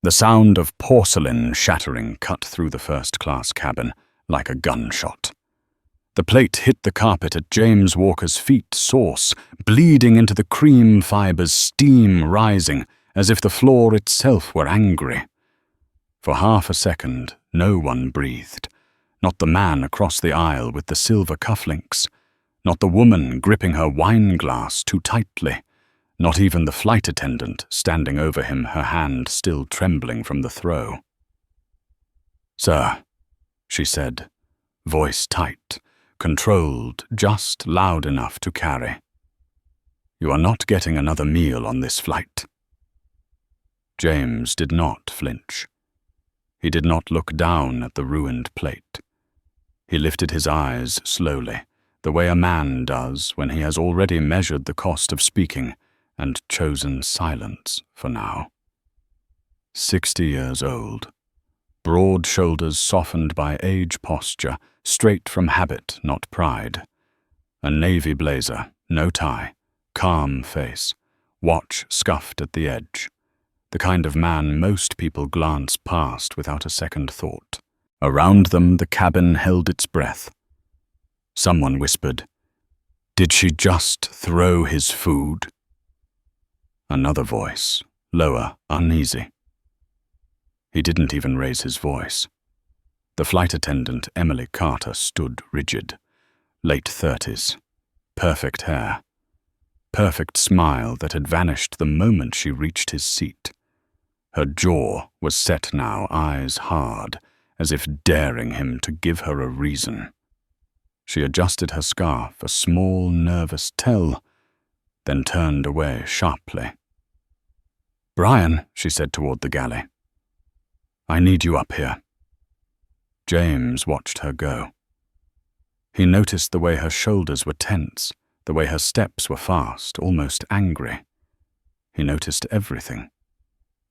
The sound of porcelain shattering cut through the first-class cabin like a gunshot. The plate hit the carpet at James Walker's feet, sauce bleeding into the cream fibers, steam rising as if the floor itself were angry. For half a second, no one breathed. Not the man across the aisle with the silver cufflinks. Not the woman gripping her wine glass too tightly. Not even the flight attendant standing over him, her hand still trembling from the throw. "Sir," she said, voice tight, controlled, just loud enough to carry. "You are not getting another meal on this flight." James did not flinch. He did not look down at the ruined plate. He lifted his eyes slowly, the way a man does when he has already measured the cost of speaking and chosen silence for now. 60 years old, broad shoulders softened by age posture, straight from habit, not pride. A navy blazer, no tie, calm face, watch scuffed at the edge. The kind of man most people glance past without a second thought. Around them, the cabin held its breath. Someone whispered, "Did she just throw his food?" Another voice, lower, uneasy. He didn't even raise his voice. The flight attendant, Emily Carter, stood rigid. Late 30s, perfect hair, perfect smile that had vanished the moment she reached his seat. Her jaw was set now, eyes hard, as if daring him to give her a reason. She adjusted her scarf, a small, nervous tell, then turned away sharply. "Brian," she said toward the galley, "I need you up here." James watched her go. He noticed the way her shoulders were tense, the way her steps were fast, almost angry. He noticed everything.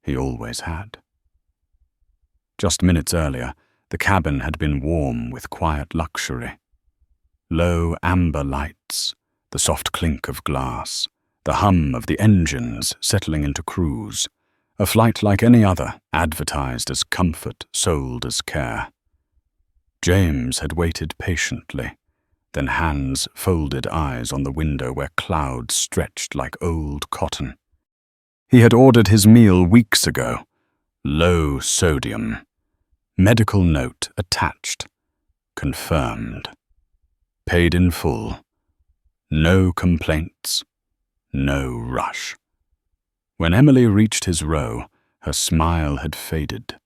He always had. Just minutes earlier, the cabin had been warm with quiet luxury. Low amber lights, the soft clink of glass, the hum of the engines settling into cruise, a flight like any other, advertised as comfort, sold as care. James had waited patiently, then hands folded, eyes on the window where clouds stretched like old cotton. He had ordered his meal weeks ago. Low sodium. Medical note attached. Confirmed. Paid in full. No complaints. No rush. When Emily reached his row, her smile had faded.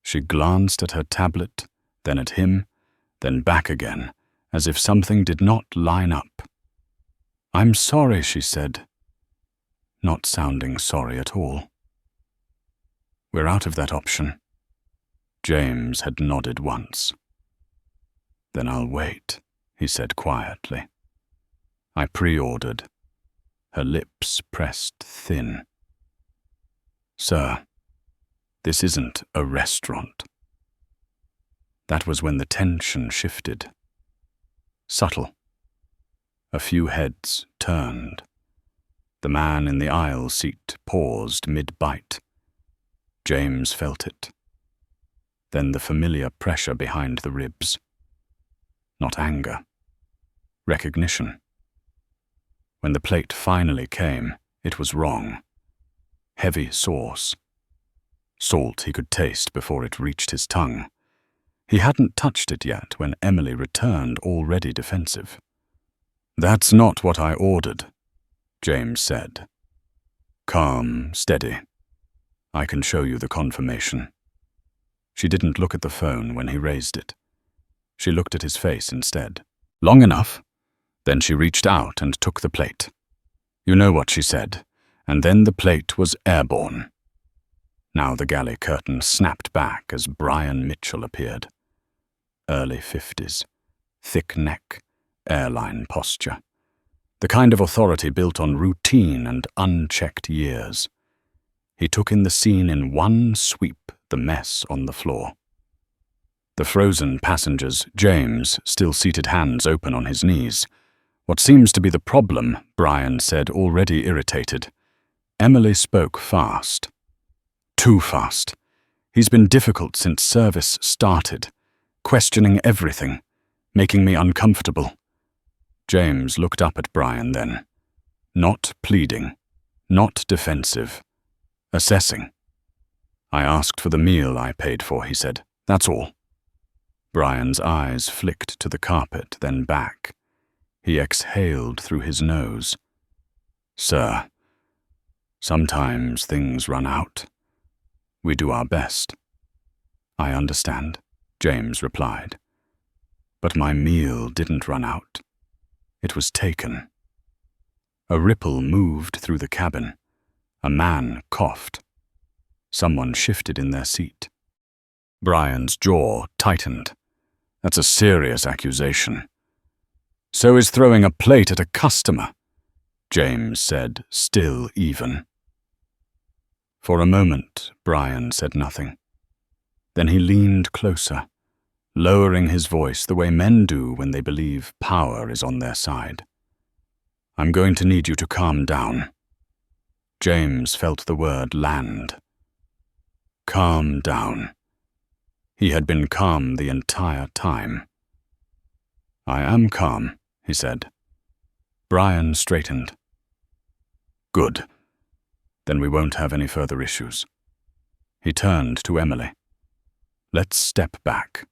She glanced at her tablet, then at him, then back again, as if something did not line up. "I'm sorry," she said, not sounding sorry at all. "We're out of that option." James had nodded once. "Then I'll wait," he said quietly. "I pre-ordered." Her lips pressed thin. "Sir, this isn't a restaurant." That was when the tension shifted. Subtle. A few heads turned. The man in the aisle seat paused mid-bite. James felt it. Then the familiar pressure behind the ribs. Not anger. Recognition. When the plate finally came, it was wrong. Heavy sauce. Salt he could taste before it reached his tongue. He hadn't touched it yet when Emily returned, already defensive. "That's not what I ordered," James said. Calm, steady. "I can show you the confirmation." She didn't look at the phone when he raised it. She looked at his face instead. "Long enough." Then she reached out and took the plate. You know what she said, and then the plate was airborne. Now the galley curtain snapped back as Brian Mitchell appeared. Early 50s, thick neck, airline posture. The kind of authority built on routine and unchecked years. He took in the scene in one sweep, the mess on the floor. The frozen passengers, James, still seated, hands open on his knees. "What seems to be the problem?" Brian said, already irritated. Emily spoke fast. Too fast. He's been difficult since service started, questioning everything, making me uncomfortable. James looked up at Brian then. Not pleading, not defensive. Assessing. I asked for the meal I paid for, he said. That's all. Brian's eyes flicked to the carpet, then back. He exhaled through his nose. Sir, sometimes things run out. We do our best. I understand, James replied. But my meal didn't run out. It was taken. A ripple moved through the cabin. A man coughed. Someone shifted in their seat. Brian's jaw tightened. That's a serious accusation. So is throwing a plate at a customer, James said, still even. For a moment, Brian said nothing. Then he leaned closer, lowering his voice the way men do when they believe power is on their side. I'm going to need you to calm down. James felt the word land. Calm down. He had been calm the entire time. I am calm, he said. Brian straightened. Good. Then we won't have any further issues. He turned to Emily. Let's step back.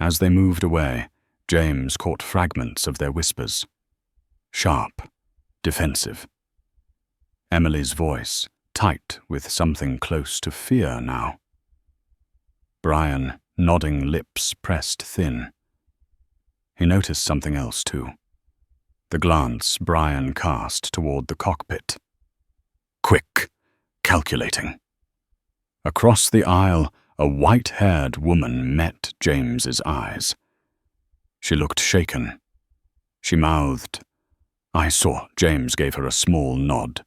As they moved away, James caught fragments of their whispers. Sharp, defensive. Emily's voice, tight with something close to fear now. Brian, nodding lips pressed thin. He noticed something else too. The glance Brian cast toward the cockpit. Quick, calculating. Across the aisle, a white-haired woman met James's eyes. She looked shaken. She mouthed. I saw. James gave her a small nod.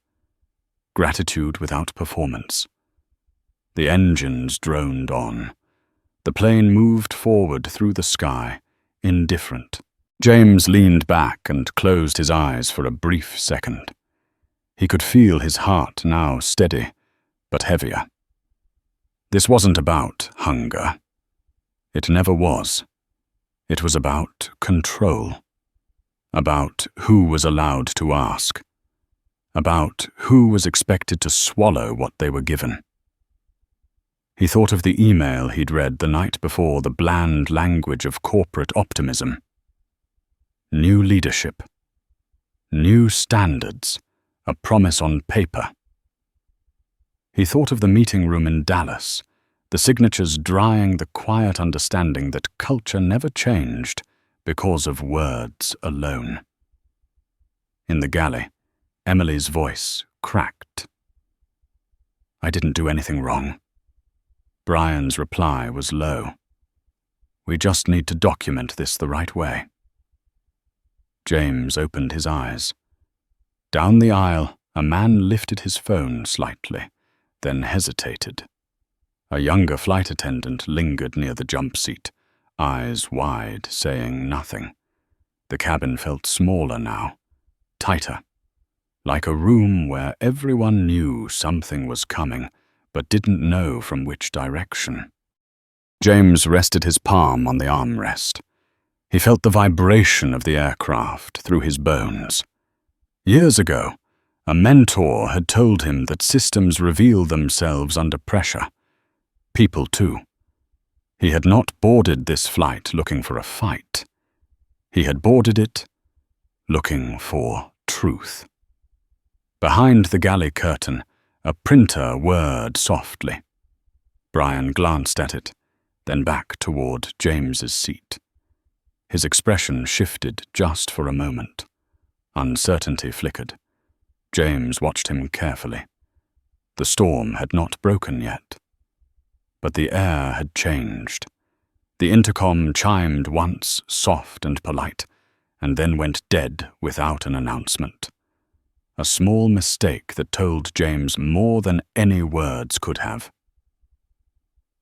Gratitude without performance. The engines droned on. The plane moved forward through the sky, indifferent. James leaned back and closed his eyes for a brief second. He could feel his heart now steady, but heavier. This wasn't about hunger. It never was. It was about control. About who was allowed to ask. About who was expected to swallow what they were given. He thought of the email he'd read the night before, the bland language of corporate optimism. New leadership. New standards. A promise on paper. He thought of the meeting room in Dallas, the signatures drying the quiet understanding that culture never changed because of words alone. In the galley, Emily's voice cracked. I didn't do anything wrong. Brian's reply was low. We just need to document this the right way. James opened his eyes. Down the aisle, a man lifted his phone slightly, then hesitated. A younger flight attendant lingered near the jump seat, eyes wide, saying nothing. The cabin felt smaller now, tighter, like a room where everyone knew something was coming, but didn't know from which direction. James rested his palm on the armrest. He felt the vibration of the aircraft through his bones. Years ago, a mentor had told him that systems reveal themselves under pressure. People too. He had not boarded this flight looking for a fight. He had boarded it looking for truth. Behind the galley curtain, a printer whirred softly. Brian glanced at it, then back toward James's seat. His expression shifted just for a moment. Uncertainty flickered. James watched him carefully. The storm had not broken yet. But the air had changed. The intercom chimed once, soft and polite, and then went dead without an announcement. A small mistake that told James more than any words could have.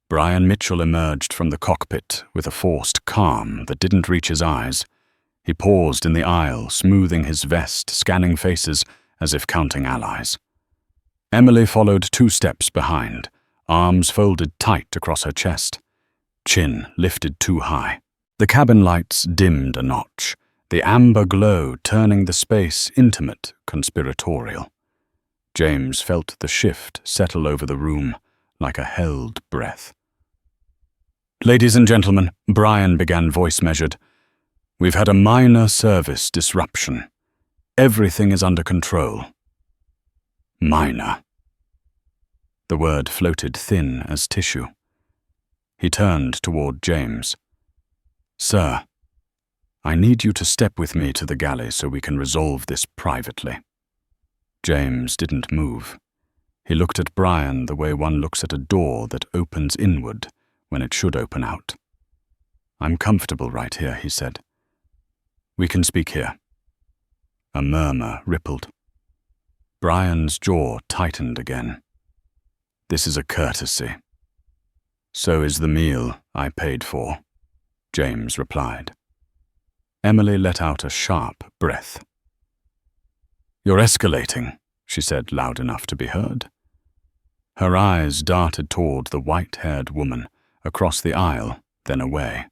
Brian Mitchell emerged from the cockpit with a forced calm that didn't reach his eyes. He paused in the aisle, smoothing his vest, scanning faces as if counting allies. Emily followed 2 steps behind, arms folded tight across her chest, chin lifted too high. The cabin lights dimmed a notch, the amber glow turning the space intimate, conspiratorial. James felt the shift settle over the room like a held breath. "Ladies and gentlemen," Brian began, voice measured, "we've had a minor service disruption. Everything is under control." Minor. The word floated thin as tissue. He turned toward James. "Sir, I need you to step with me to the galley so we can resolve this privately." James didn't move. He looked at Brian the way one looks at a door that opens inward when it should open out. "I'm comfortable right here," he said. "We can speak here." A murmur rippled. Brian's jaw tightened again. "This is a courtesy." "So is the meal I paid for," James replied. Emily let out a sharp breath. "You're escalating," she said, loud enough to be heard. Her eyes darted toward the white-haired woman, across the aisle, then away.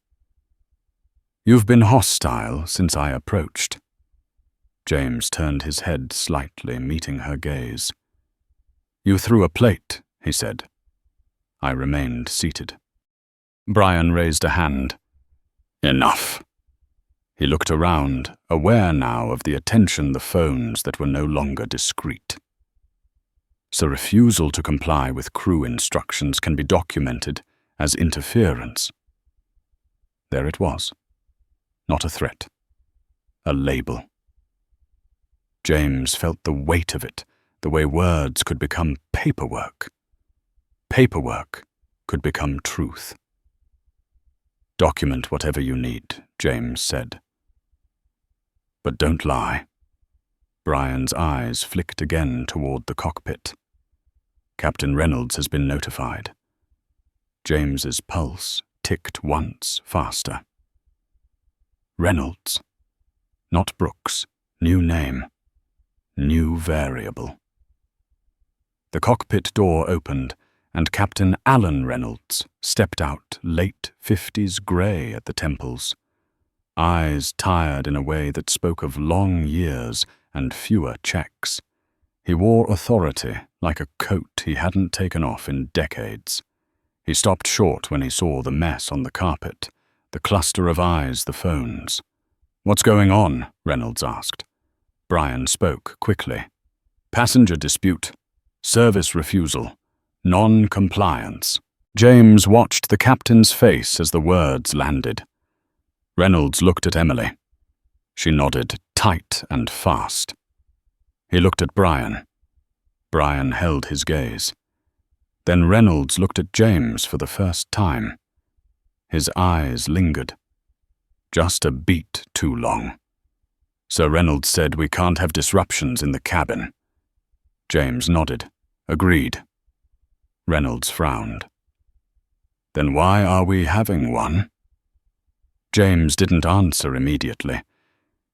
"You've been hostile since I approached." James turned his head slightly, meeting her gaze. "You threw a plate," he said. I remained seated. Brian raised a hand. "Enough." He looked around, aware now of the attention the phones that were no longer discreet. So refusal to comply with crew instructions can be documented as interference. There it was. Not a threat. A label. James felt the weight of it, the way words could become paperwork. Paperwork could become truth. "Document whatever you need," James said. "But don't lie." Brian's eyes flicked again toward the cockpit. "Captain Reynolds has been notified." James's pulse ticked once faster. Reynolds. Not Brooks. New name. New variable. The cockpit door opened, and Captain Alan Reynolds stepped out, late 50s grey at the temples. Eyes tired in a way that spoke of long years and fewer checks. He wore authority like a coat he hadn't taken off in decades. He stopped short when he saw the mess on the carpet, the cluster of eyes, the phones. "What's going on?" Reynolds asked. Brian spoke quickly. "Passenger dispute. Service refusal. Non-compliance." James watched the captain's face as the words landed. Reynolds looked at Emily. She nodded, tight and fast. He looked at Brian. Brian held his gaze. Then Reynolds looked at James for the first time. His eyes lingered. Just a beat too long. Sir Reynolds said we can't have disruptions in the cabin. James nodded. Agreed. Reynolds frowned. Then why are we having one? James didn't answer immediately.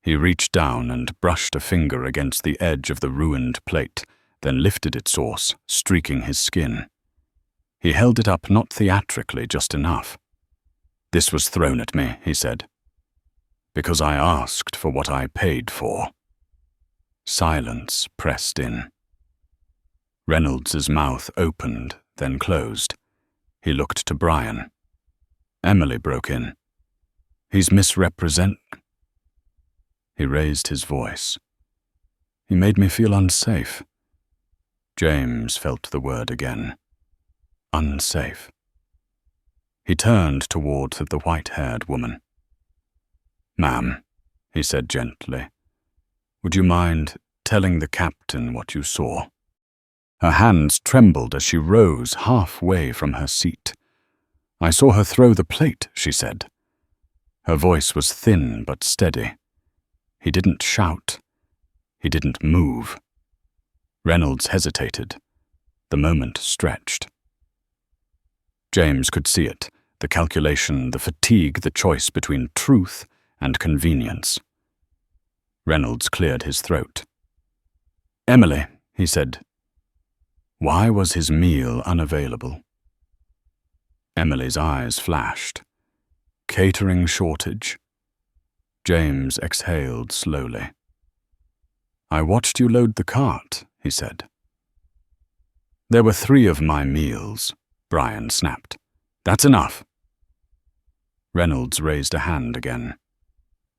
He reached down and brushed a finger against the edge of the ruined plate, then lifted its source, streaking his skin. He held it up not theatrically, just enough. "This was thrown at me," he said, "because I asked for what I paid for." Silence pressed in. Reynolds's mouth opened, then closed. He looked to Brian. Emily broke in. "He's misrepresent..." He raised his voice. "He made me feel unsafe." James felt the word again. Unsafe. He turned toward the white-haired woman. "Ma'am," he said gently, "would you mind telling the captain what you saw?" Her hands trembled as she rose halfway from her seat. "I saw her throw the plate," she said. Her voice was thin but steady. He didn't shout. He didn't move. Reynolds hesitated. The moment stretched. James could see it, the calculation, the fatigue, the choice between truth and convenience. Reynolds cleared his throat. "Emily," he said. Why was his meal unavailable? Emily's eyes flashed. Catering shortage? James exhaled slowly. I watched you load the cart, he said. There were 3 of my meals, Brian snapped. That's enough. Reynolds raised a hand again.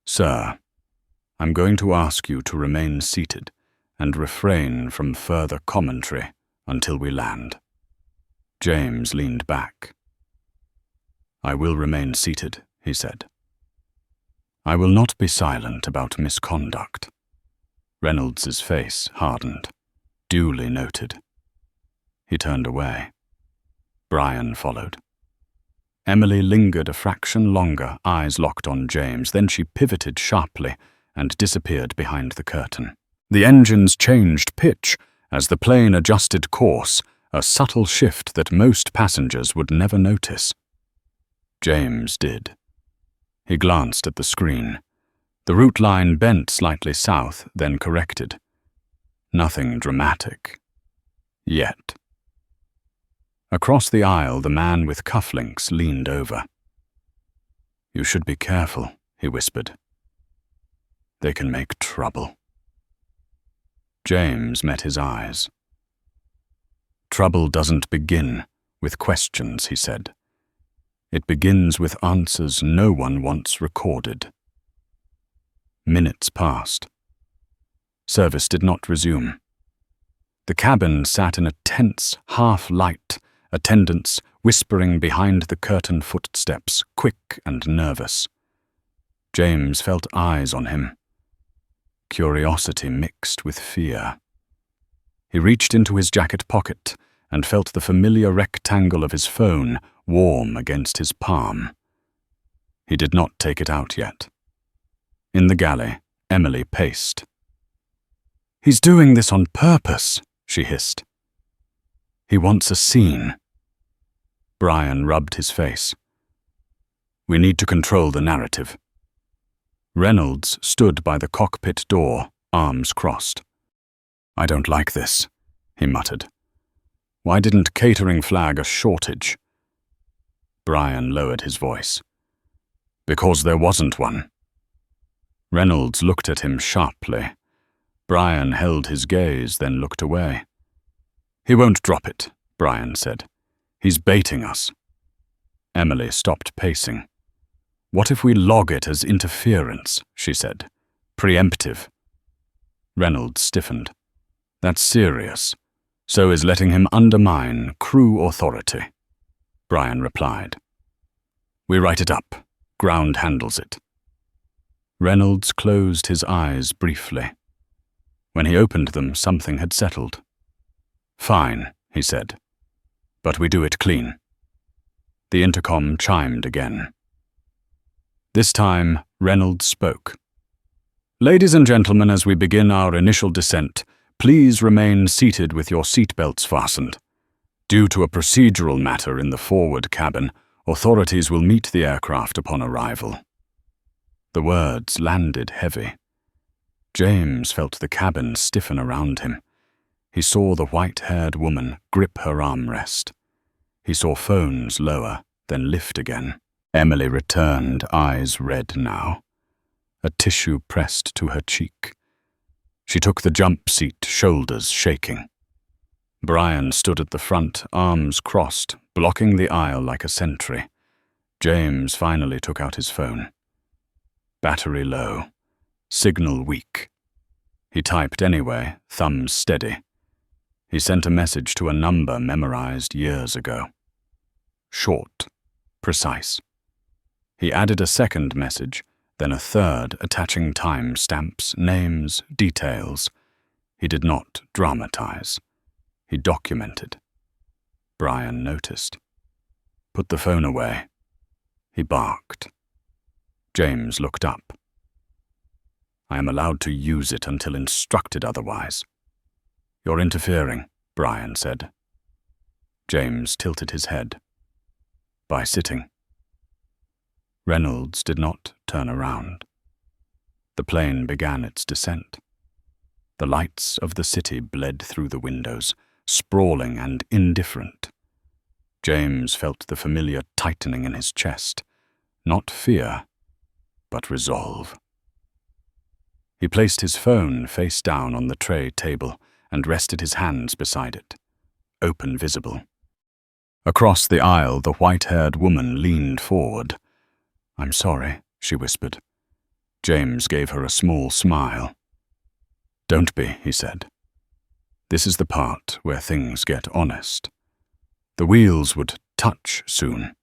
Sir, I'm going to ask you to remain seated and refrain from further commentary until we land. James leaned back. I will remain seated, he said. I will not be silent about misconduct. Reynolds's face hardened. Duly noted. He turned away. Brian followed. Emily lingered a fraction longer, eyes locked on James, then she pivoted sharply and disappeared behind the curtain. The engines changed pitch as the plane adjusted course, a subtle shift that most passengers would never notice. James did. He glanced at the screen. The route line bent slightly south, then corrected. Nothing dramatic. Yet. Across the aisle, the man with cufflinks leaned over. You should be careful, he whispered. They can make trouble. James met his eyes. Trouble doesn't begin with questions, he said. It begins with answers no one wants recorded. Minutes passed. Service did not resume. The cabin sat in a tense half-light, attendants whispering behind the curtain footsteps, quick and nervous. James felt eyes on him. Curiosity mixed with fear. He reached into his jacket pocket and felt the familiar rectangle of his phone warm against his palm. He did not take it out yet. In the galley, Emily paced. He's doing this on purpose, she hissed. He wants a scene. Brian rubbed his face. We need to control the narrative. Reynolds stood by the cockpit door, arms crossed. I don't like this, he muttered. Why didn't catering flag a shortage? Brian lowered his voice. Because there wasn't one. Reynolds looked at him sharply. Brian held his gaze, then looked away. He won't drop it, Brian said. He's baiting us. Emily stopped pacing. What if we log it as interference, she said. Preemptive. Reynolds stiffened. That's serious. So is letting him undermine crew authority. Brian replied. We write it up. Ground handles it. Reynolds closed his eyes briefly. When he opened them, something had settled. Fine, he said. But we do it clean. The intercom chimed again. This time, Reynolds spoke. Ladies and gentlemen, as we begin our initial descent, please remain seated with your seatbelts fastened. Due to a procedural matter in the forward cabin, authorities will meet the aircraft upon arrival. The words landed heavy. James felt the cabin stiffen around him. He saw the white-haired woman grip her armrest. He saw phones lower, then lift again. Emily returned, eyes red now. A tissue pressed to her cheek. She took the jump seat, shoulders shaking. Brian stood at the front, arms crossed, blocking the aisle like a sentry. James finally took out his phone. Battery low. Signal weak. He typed anyway, thumbs steady. He sent a message to a number memorized years ago. Short. Precise. He added a second message, then a third attaching time stamps, names, details. He did not dramatize. He documented. Brian noticed. Put the phone away. He barked. James looked up. I am allowed to use it until instructed otherwise. You're interfering, Brian said. James tilted his head. By sitting. Reynolds did not turn around. The plane began its descent. The lights of the city bled through the windows, sprawling and indifferent. James felt the familiar tightening in his chest, not fear, but resolve. He placed his phone face down on the tray table and rested his hands beside it, open visible. Across the aisle, the white-haired woman leaned forward. "I'm sorry," she whispered. James gave her a small smile. "Don't be," he said. "This is the part where things get honest." The wheels would touch soon.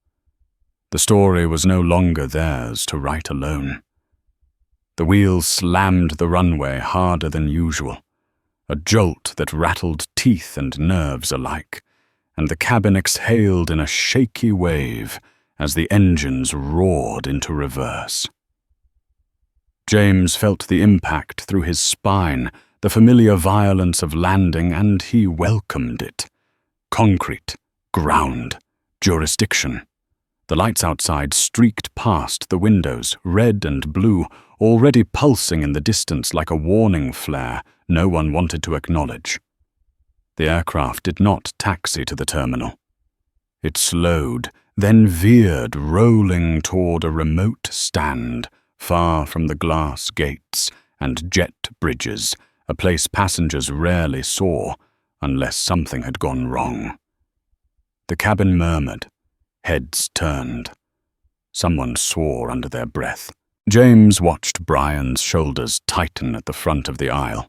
The story was no longer theirs to write alone. The wheels slammed the runway harder than usual, a jolt that rattled teeth and nerves alike, and the cabin exhaled in a shaky wave as the engines roared into reverse. James felt the impact through his spine, the familiar violence of landing, and he welcomed it. Concrete, ground, jurisdiction. The lights outside streaked past the windows, red and blue, already pulsing in the distance like a warning flare no one wanted to acknowledge. The aircraft did not taxi to the terminal. It slowed, then veered, rolling toward a remote stand, far from the glass gates and jet bridges, a place passengers rarely saw unless something had gone wrong. The cabin murmured. Heads turned. Someone swore under their breath. James watched Brian's shoulders tighten at the front of the aisle,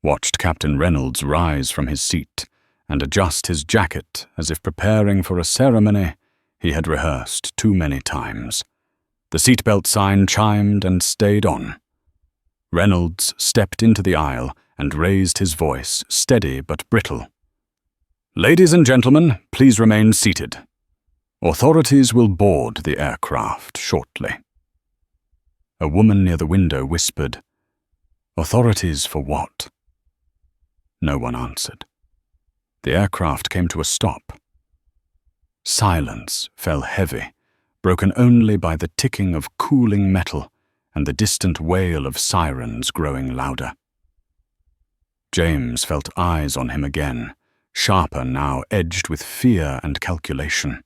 watched Captain Reynolds rise from his seat and adjust his jacket as if preparing for a ceremony he had rehearsed too many times. The seatbelt sign chimed and stayed on. Reynolds stepped into the aisle and raised his voice, steady but brittle. "Ladies and gentlemen, please remain seated. Authorities will board the aircraft shortly." A woman near the window whispered, "Authorities for what?" No one answered. The aircraft came to a stop. Silence fell heavy, broken only by the ticking of cooling metal and the distant wail of sirens growing louder. James felt eyes on him again, sharper now, edged with fear and calculation.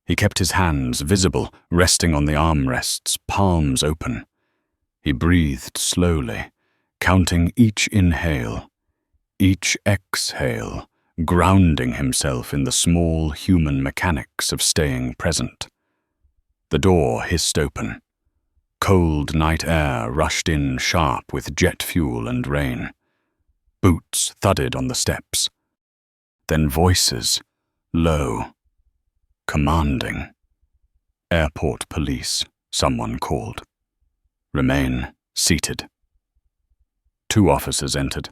He kept his hands visible, resting on the armrests, palms open. He breathed slowly, counting each inhale, each exhale, grounding himself in the small human mechanics of staying present. The door hissed open. Cold night air rushed in sharp with jet fuel and rain. Boots thudded on the steps. Then voices, low, commanding. "Airport police," someone called. "Remain seated." Two officers entered.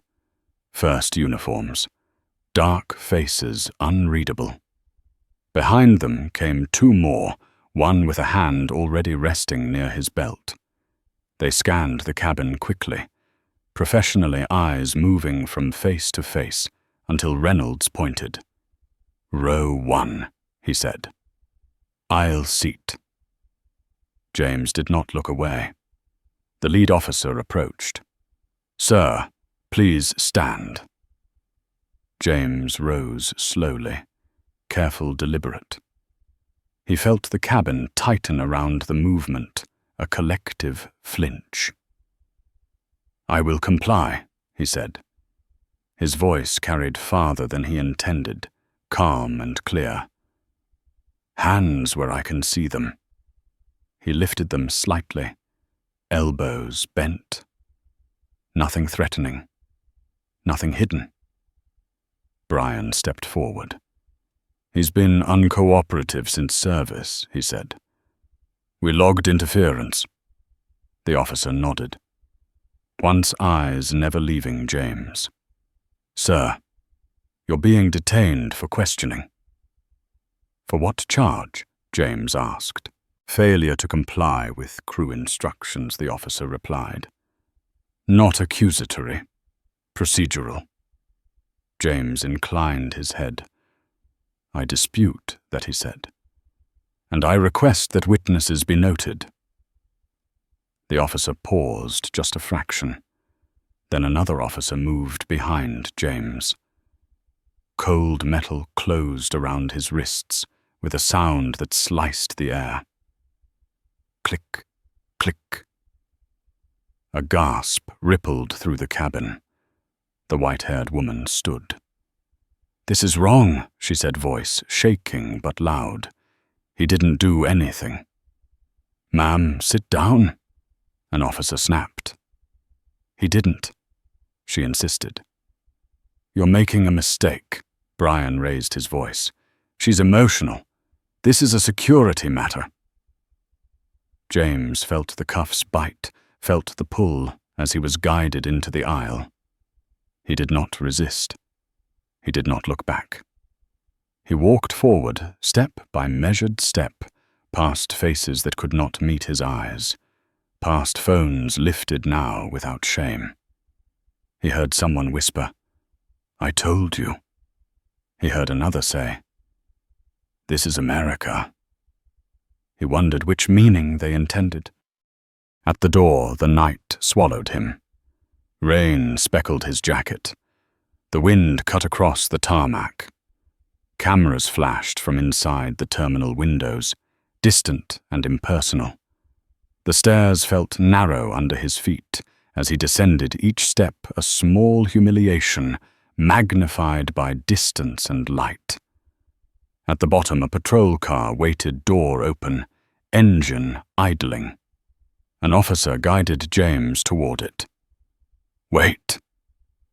First uniforms. Dark faces unreadable. Behind them came two more, one with a hand already resting near his belt. They scanned the cabin quickly, professionally, eyes moving from face to face until Reynolds pointed. "Row 1. He said. "Aisle seat." James did not look away. The lead officer approached. "Sir, please stand." James rose slowly, careful, deliberate. He felt the cabin tighten around the movement, a collective flinch. "I will comply," he said. His voice carried farther than he intended, calm and clear. "Hands where I can see them." He lifted them slightly, elbows bent. Nothing threatening, nothing hidden. Brian stepped forward. "He's been uncooperative since service," he said. "We logged interference." The officer nodded, once eyes never leaving James. "Sir, you're being detained for questioning." "For what charge?" James asked. "Failure to comply with crew instructions," the officer replied. "Not accusatory. Procedural." James inclined his head. "I dispute that," he said. "And I request that witnesses be noted." The officer paused just a fraction. Then another officer moved behind James. Cold metal closed around his wrists with a sound that sliced the air. Click, click. A gasp rippled through the cabin. The white-haired woman stood. "This is wrong," she said, voice shaking but loud. "He didn't do anything." "Ma'am, sit down," an officer snapped. "He didn't," she insisted. "You're making a mistake," Brian raised his voice. "She's emotional. This is a security matter." James felt the cuffs bite, felt the pull as he was guided into the aisle. He did not resist. He did not look back. He walked forward, step by measured step, past faces that could not meet his eyes, past phones lifted now without shame. He heard someone whisper, "I told you." He heard another say, "This is America." He wondered which meaning they intended. At the door, the night swallowed him. Rain speckled his jacket. The wind cut across the tarmac. Cameras flashed from inside the terminal windows, distant and impersonal. The stairs felt narrow under his feet as he descended, each step a small humiliation, magnified by distance and light. At the bottom, a patrol car waited, door open, engine idling. An officer guided James toward it. "Wait."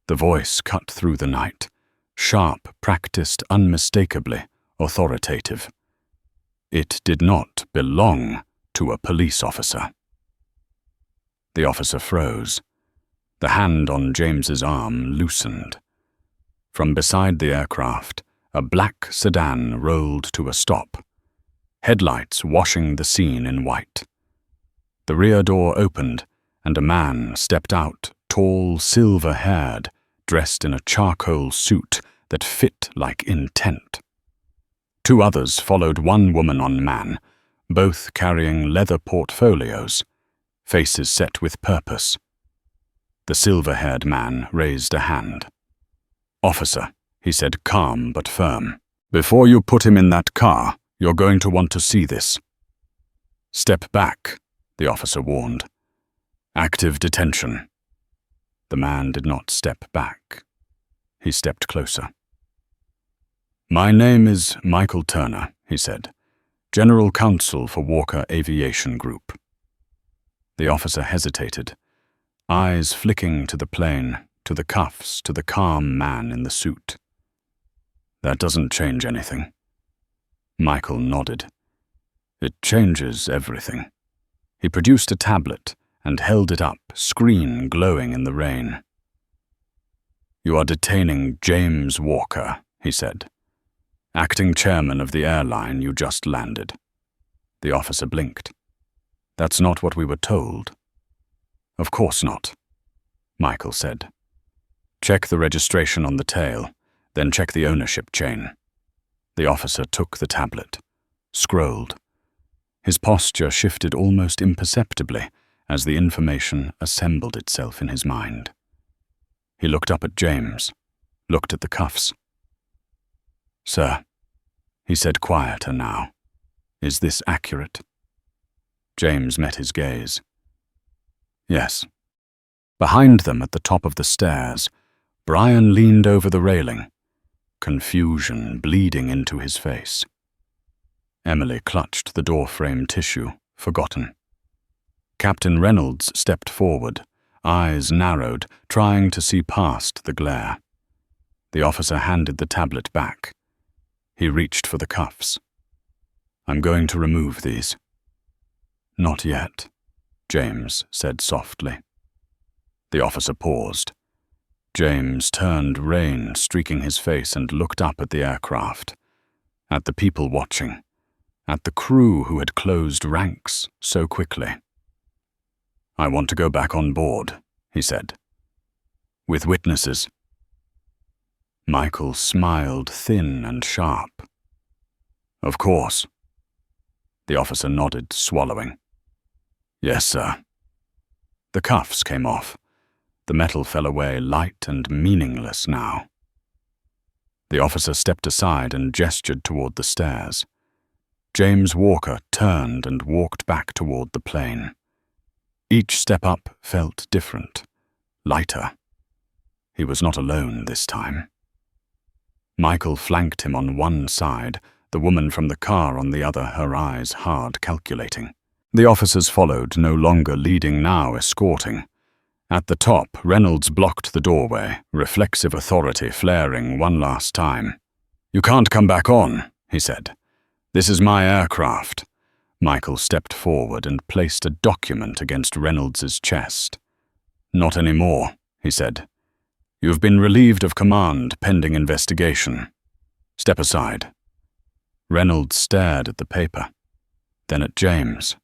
The voice cut through the night, sharp, practiced unmistakably, authoritative. It did not belong to a police officer. The officer froze. The hand on James's arm loosened. From beside the aircraft, a black sedan rolled to a stop, headlights washing the scene in white. The rear door opened, and a man stepped out, tall, silver-haired, dressed in a charcoal suit that fit like intent. Two others followed, one woman on man, both carrying leather portfolios, faces set with purpose. The silver-haired man raised a hand. "Officer," he said, calm but firm, "before you put him in that car, you're going to want to see this." "Step back," the officer warned. "Active detention." The man did not step back. He stepped closer. "My name is Michael Turner," he said, "General Counsel for Walker Aviation Group." The officer hesitated, eyes flicking to the plane, to the cuffs, to the calm man in the suit. "That doesn't change anything." Michael nodded. "It changes everything." He produced a tablet and held it up, screen glowing in the rain. "You are detaining James Walker," he said, "acting chairman of the airline you just landed." The officer blinked. "That's not what we were told." "Of course not," Michael said. "Check the registration on the tail, then check the ownership chain." The officer took the tablet, scrolled. His posture shifted almost imperceptibly as the information assembled itself in his mind. He looked up at James, looked at the cuffs. "Sir," he said, quieter now, "is this accurate?" James met his gaze. "Yes." Behind them at the top of the stairs, Brian leaned over the railing, confusion bleeding into his face. Emily clutched the doorframe tissue, forgotten. Captain Reynolds stepped forward, eyes narrowed, trying to see past the glare. The officer handed the tablet back. He reached for the cuffs. "I'm going to remove these." "Not yet," James said softly. The officer paused. James turned, rain streaking his face, and looked up at the aircraft, at the people watching, at the crew who had closed ranks so quickly. "I want to go back on board," he said. "With witnesses." Michael smiled, thin and sharp. "Of course." The officer nodded, swallowing. "Yes, sir." The cuffs came off. The metal fell away, light and meaningless now. The officer stepped aside and gestured toward the stairs. James Walker turned and walked back toward the plane. Each step up felt different, lighter. He was not alone this time. Michael flanked him on one side, the woman from the car on the other, her eyes hard calculating. The officers followed, no longer leading, now escorting. At the top, Reynolds blocked the doorway, reflexive authority flaring one last time. "You can't come back on," he said. "This is my aircraft." Michael stepped forward and placed a document against Reynolds's chest. "Not anymore," he said. "You've been relieved of command pending investigation. Step aside." Reynolds stared at the paper, then at James.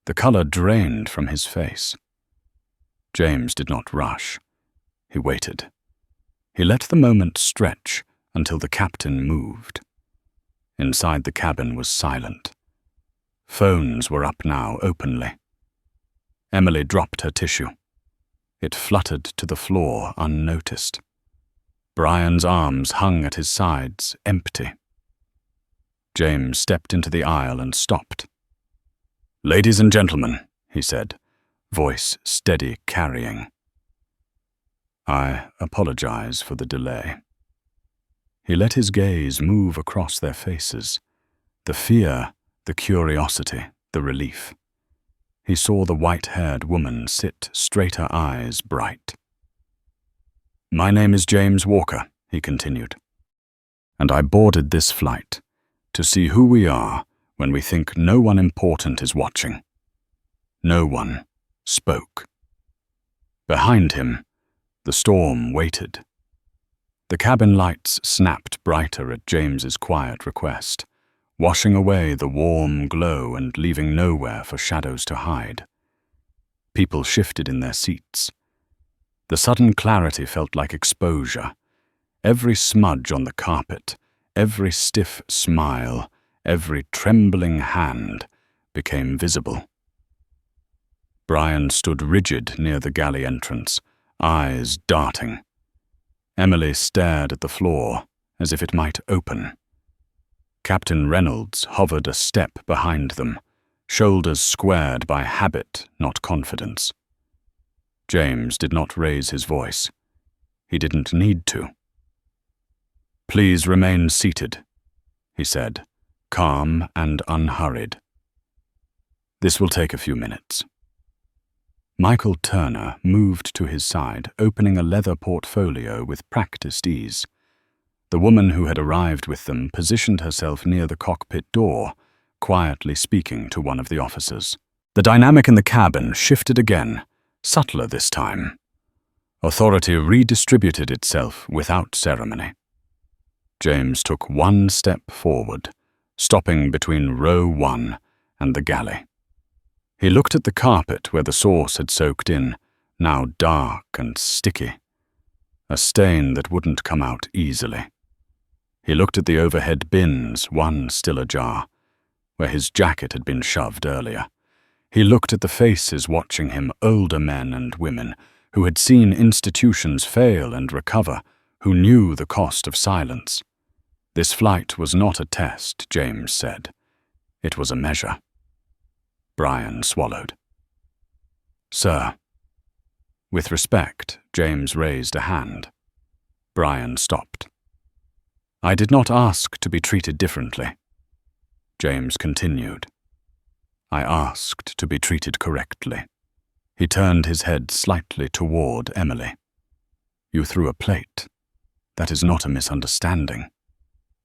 The color drained from his face. James did not rush. He waited. He let the moment stretch until the captain moved. Inside the cabin was silent. Phones were up now openly. Emily dropped her tissue. It fluttered to the floor unnoticed. Brian's arms hung at his sides, empty. James stepped into the aisle and stopped. "Ladies and gentlemen," he said, voice steady, carrying. "I apologize for the delay." He let his gaze move across their faces, the fear, the curiosity, the relief. He saw the white-haired woman sit, straighter eyes bright. "My name is James Walker," he continued, "and I boarded this flight to see who we are when we think no one important is watching." No one spoke. Behind him, the storm waited. The cabin lights snapped brighter at James's quiet request, washing away the warm glow and leaving nowhere for shadows to hide. People shifted in their seats. The sudden clarity felt like exposure. Every smudge on the carpet, every stiff smile, every trembling hand became visible. Brian stood rigid near the galley entrance, eyes darting. Emily stared at the floor as if it might open. Captain Reynolds hovered a step behind them, shoulders squared by habit, not confidence. James did not raise his voice. He didn't need to. "Please remain seated," he said, calm and unhurried. "This will take a few minutes." Michael Turner moved to his side, opening a leather portfolio with practiced ease. The woman who had arrived with them positioned herself near the cockpit door, quietly speaking to one of the officers. The dynamic in the cabin shifted again, subtler this time. Authority redistributed itself without ceremony. James took one step forward, stopping between row 1 and the galley. He looked at the carpet where the sauce had soaked in, now dark and sticky, a stain that wouldn't come out easily. He looked at the overhead bins, one still ajar, where his jacket had been shoved earlier. He looked at the faces watching him, older men and women, who had seen institutions fail and recover, who knew the cost of silence. This flight was not a test, James said. It was a measure. Brian swallowed. "Sir." With respect, James raised a hand. Brian stopped. "I did not ask to be treated differently." James continued. "I asked to be treated correctly." He turned his head slightly toward Emily. "You threw a plate. That is not a misunderstanding.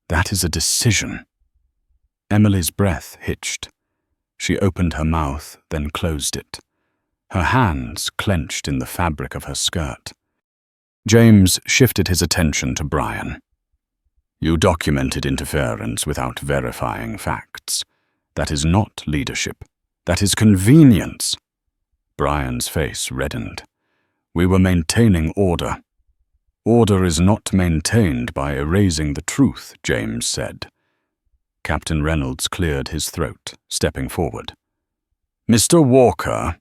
That is a decision." Emily's breath hitched. She opened her mouth, then closed it. Her hands clenched in the fabric of her skirt. James shifted his attention to Brian. "You documented interference without verifying facts. That is not leadership. That is convenience." Brian's face reddened. "We were maintaining order." "Order is not maintained by erasing the truth," James said. Captain Reynolds cleared his throat, stepping forward. "Mr. Walker,"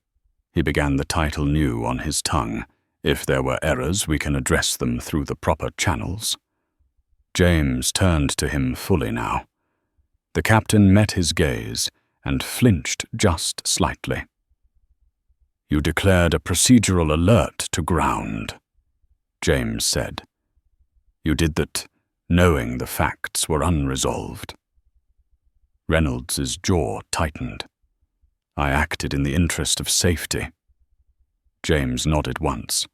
he began, the title new on his tongue. "If there were errors, we can address them through the proper channels." James turned to him fully now. The captain met his gaze and flinched just slightly. "You declared a procedural alert to ground," James said. "You did that knowing the facts were unresolved." Reynolds's jaw tightened. "I acted in the interest of safety." James nodded once.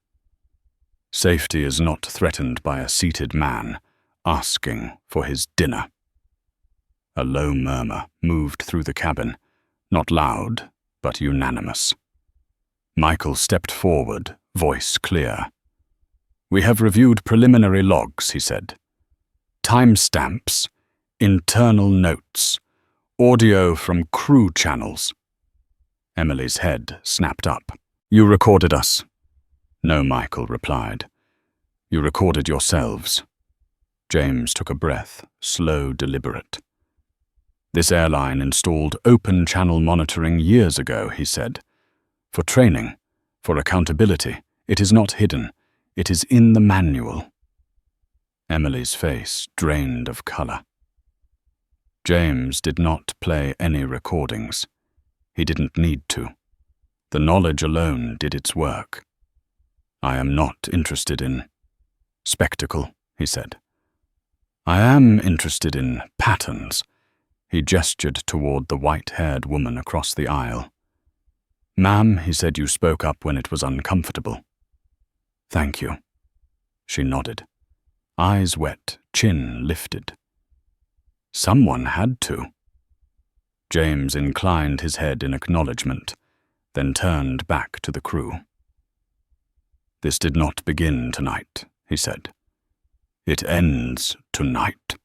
"Safety is not threatened by a seated man asking for his dinner." A low murmur moved through the cabin, not loud, but unanimous. Michael stepped forward, voice clear. "We have reviewed preliminary logs," he said. "Timestamps, internal notes, audio from crew channels." Emily's head snapped up. "You recorded us." "No," Michael replied. "You recorded yourselves." James took a breath, slow, deliberate. "This airline installed open channel monitoring years ago," he said. "For training, for accountability. It is not hidden. It is in the manual." Emily's face drained of color. James did not play any recordings. He didn't need to. The knowledge alone did its work. "I am not interested in spectacle," he said. "I am interested in patterns." He gestured toward the white-haired woman across the aisle. "Ma'am," he said, "you spoke up when it was uncomfortable." "Thank you." She nodded. Eyes wet, chin lifted. Someone had to. James inclined his head in acknowledgement, then turned back to the crew. "This did not begin tonight," he said. "It ends tonight."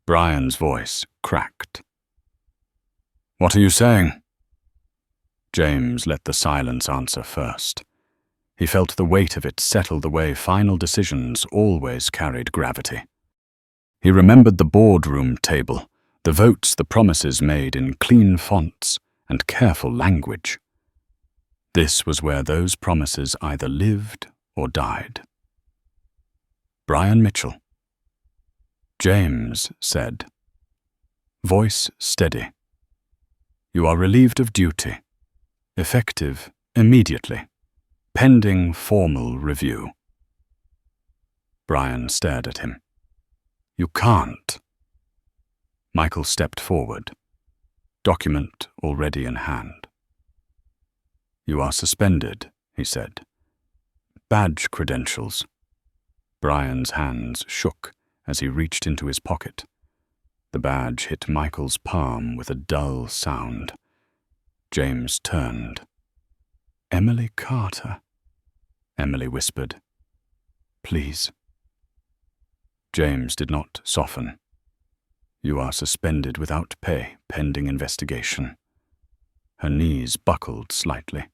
Brian's voice cracked. "What are you saying?" James let the silence answer first. He felt the weight of it settle the way final decisions always carried gravity. He remembered the boardroom table, the votes, the promises made in clean fonts and careful language. This was where those promises either lived or died. "Brian Mitchell." James said, voice steady. "You are relieved of duty, effective immediately, pending formal review." Brian stared at him. "You can't." Michael stepped forward, document already in hand. "You are suspended," he said. "Badge credentials." Brian's hands shook as he reached into his pocket. The badge hit Michael's palm with a dull sound. James turned. "Emily Carter," Emily whispered. "Please." James did not soften. "You are suspended without pay, pending investigation." Her knees buckled slightly.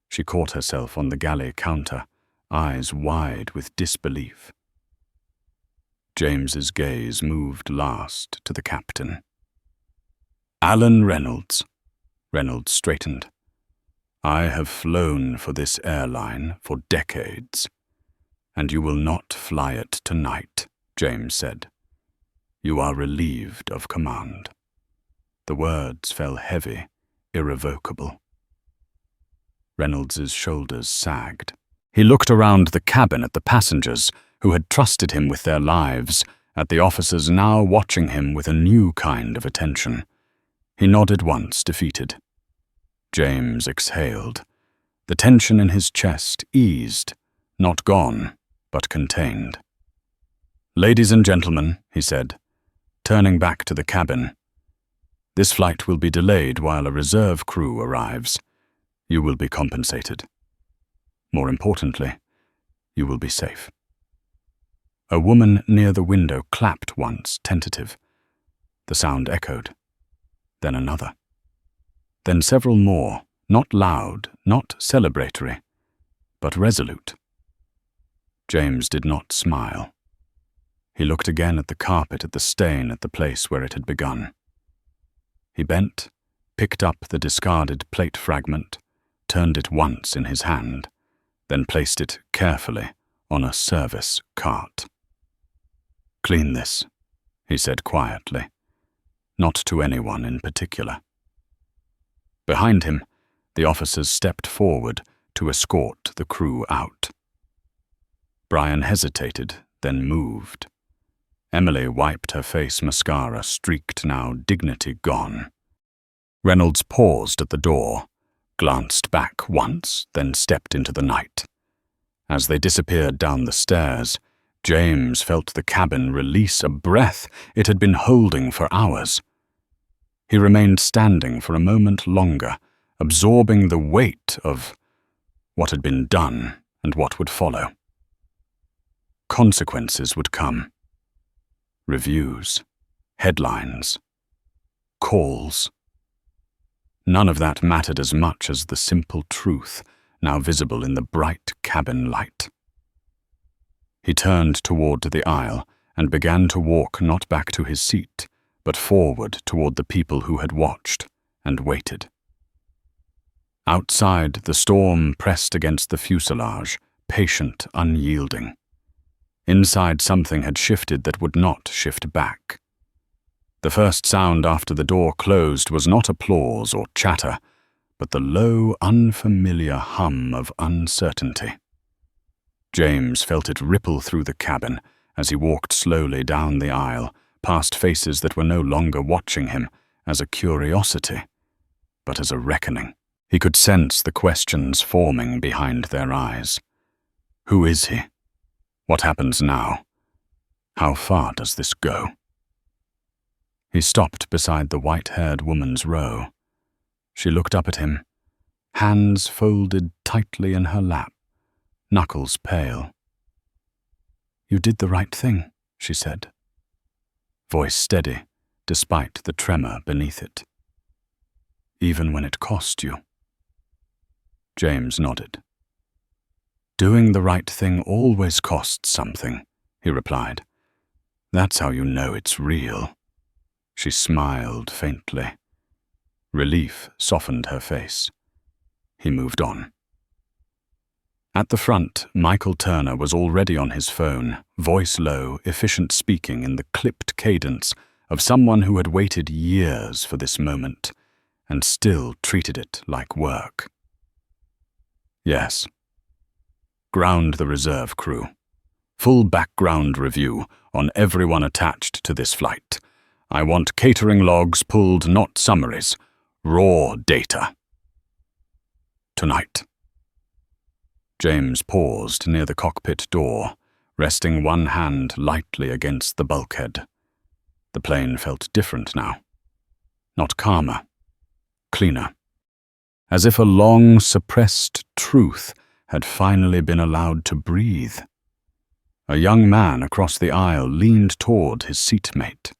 She caught herself on the galley counter, eyes wide with disbelief. James's gaze moved last to the captain. "Alan Reynolds." Reynolds straightened. "I have flown for this airline for decades. And you will not fly it tonight," James said. "You are relieved of command." The words fell heavy, irrevocable. Reynolds's shoulders sagged. He looked around the cabin at the passengers who had trusted him with their lives, at the officers now watching him with a new kind of attention. He nodded once, defeated. James exhaled. The tension in his chest eased, not gone, but contained. "Ladies and gentlemen," he said, turning back to the cabin, "this flight will be delayed while a reserve crew arrives. You will be compensated. More importantly, you will be safe." A woman near the window clapped once, tentative. The sound echoed. Then another. Then several more, not loud, not celebratory, but resolute. James did not smile. He looked again at the carpet, at the stain, at the place where it had begun. He bent, picked up the discarded plate fragment, turned it once in his hand, then placed it carefully on a service cart. "Clean this," he said quietly, not to anyone in particular. Behind him, the officers stepped forward to escort the crew out. Brian hesitated, then moved. Emily wiped her face, mascara streaked now, dignity gone. Reynolds paused at the door, glanced back once, then stepped into the night. As they disappeared down the stairs, James felt the cabin release a breath it had been holding for hours. He remained standing for a moment longer, absorbing the weight of what had been done and what would follow. Consequences would come. Reviews, headlines, calls. None of that mattered as much as the simple truth now visible in the bright cabin light. He turned toward the aisle and began to walk not back to his seat, but forward toward the people who had watched and waited. Outside, the storm pressed against the fuselage, patient, unyielding. Inside, something had shifted that would not shift back. The first sound after the door closed was not applause or chatter, but the low, unfamiliar hum of uncertainty. James felt it ripple through the cabin as he walked slowly down the aisle, past faces that were no longer watching him as a curiosity, but as a reckoning. He could sense the questions forming behind their eyes. Who is he? What happens now? How far does this go? He stopped beside the white-haired woman's row. She looked up at him, hands folded tightly in her lap, knuckles pale. "You did the right thing," she said. Voice steady, despite the tremor beneath it. "Even when it cost you." James nodded. "Doing the right thing always costs something," he replied. "That's how you know it's real." She smiled faintly. Relief softened her face. He moved on. At the front, Michael Turner was already on his phone, voice low, efficient speaking in the clipped cadence of someone who had waited years for this moment and still treated it like work. "Yes. Ground the reserve crew. Full background review on everyone attached to this flight. I want catering logs pulled, not summaries. Raw data. Tonight." James paused near the cockpit door, resting one hand lightly against the bulkhead. The plane felt different now. Not calmer, cleaner. As if a long, suppressed truth had finally been allowed to breathe. A young man across the aisle leaned toward his seatmate.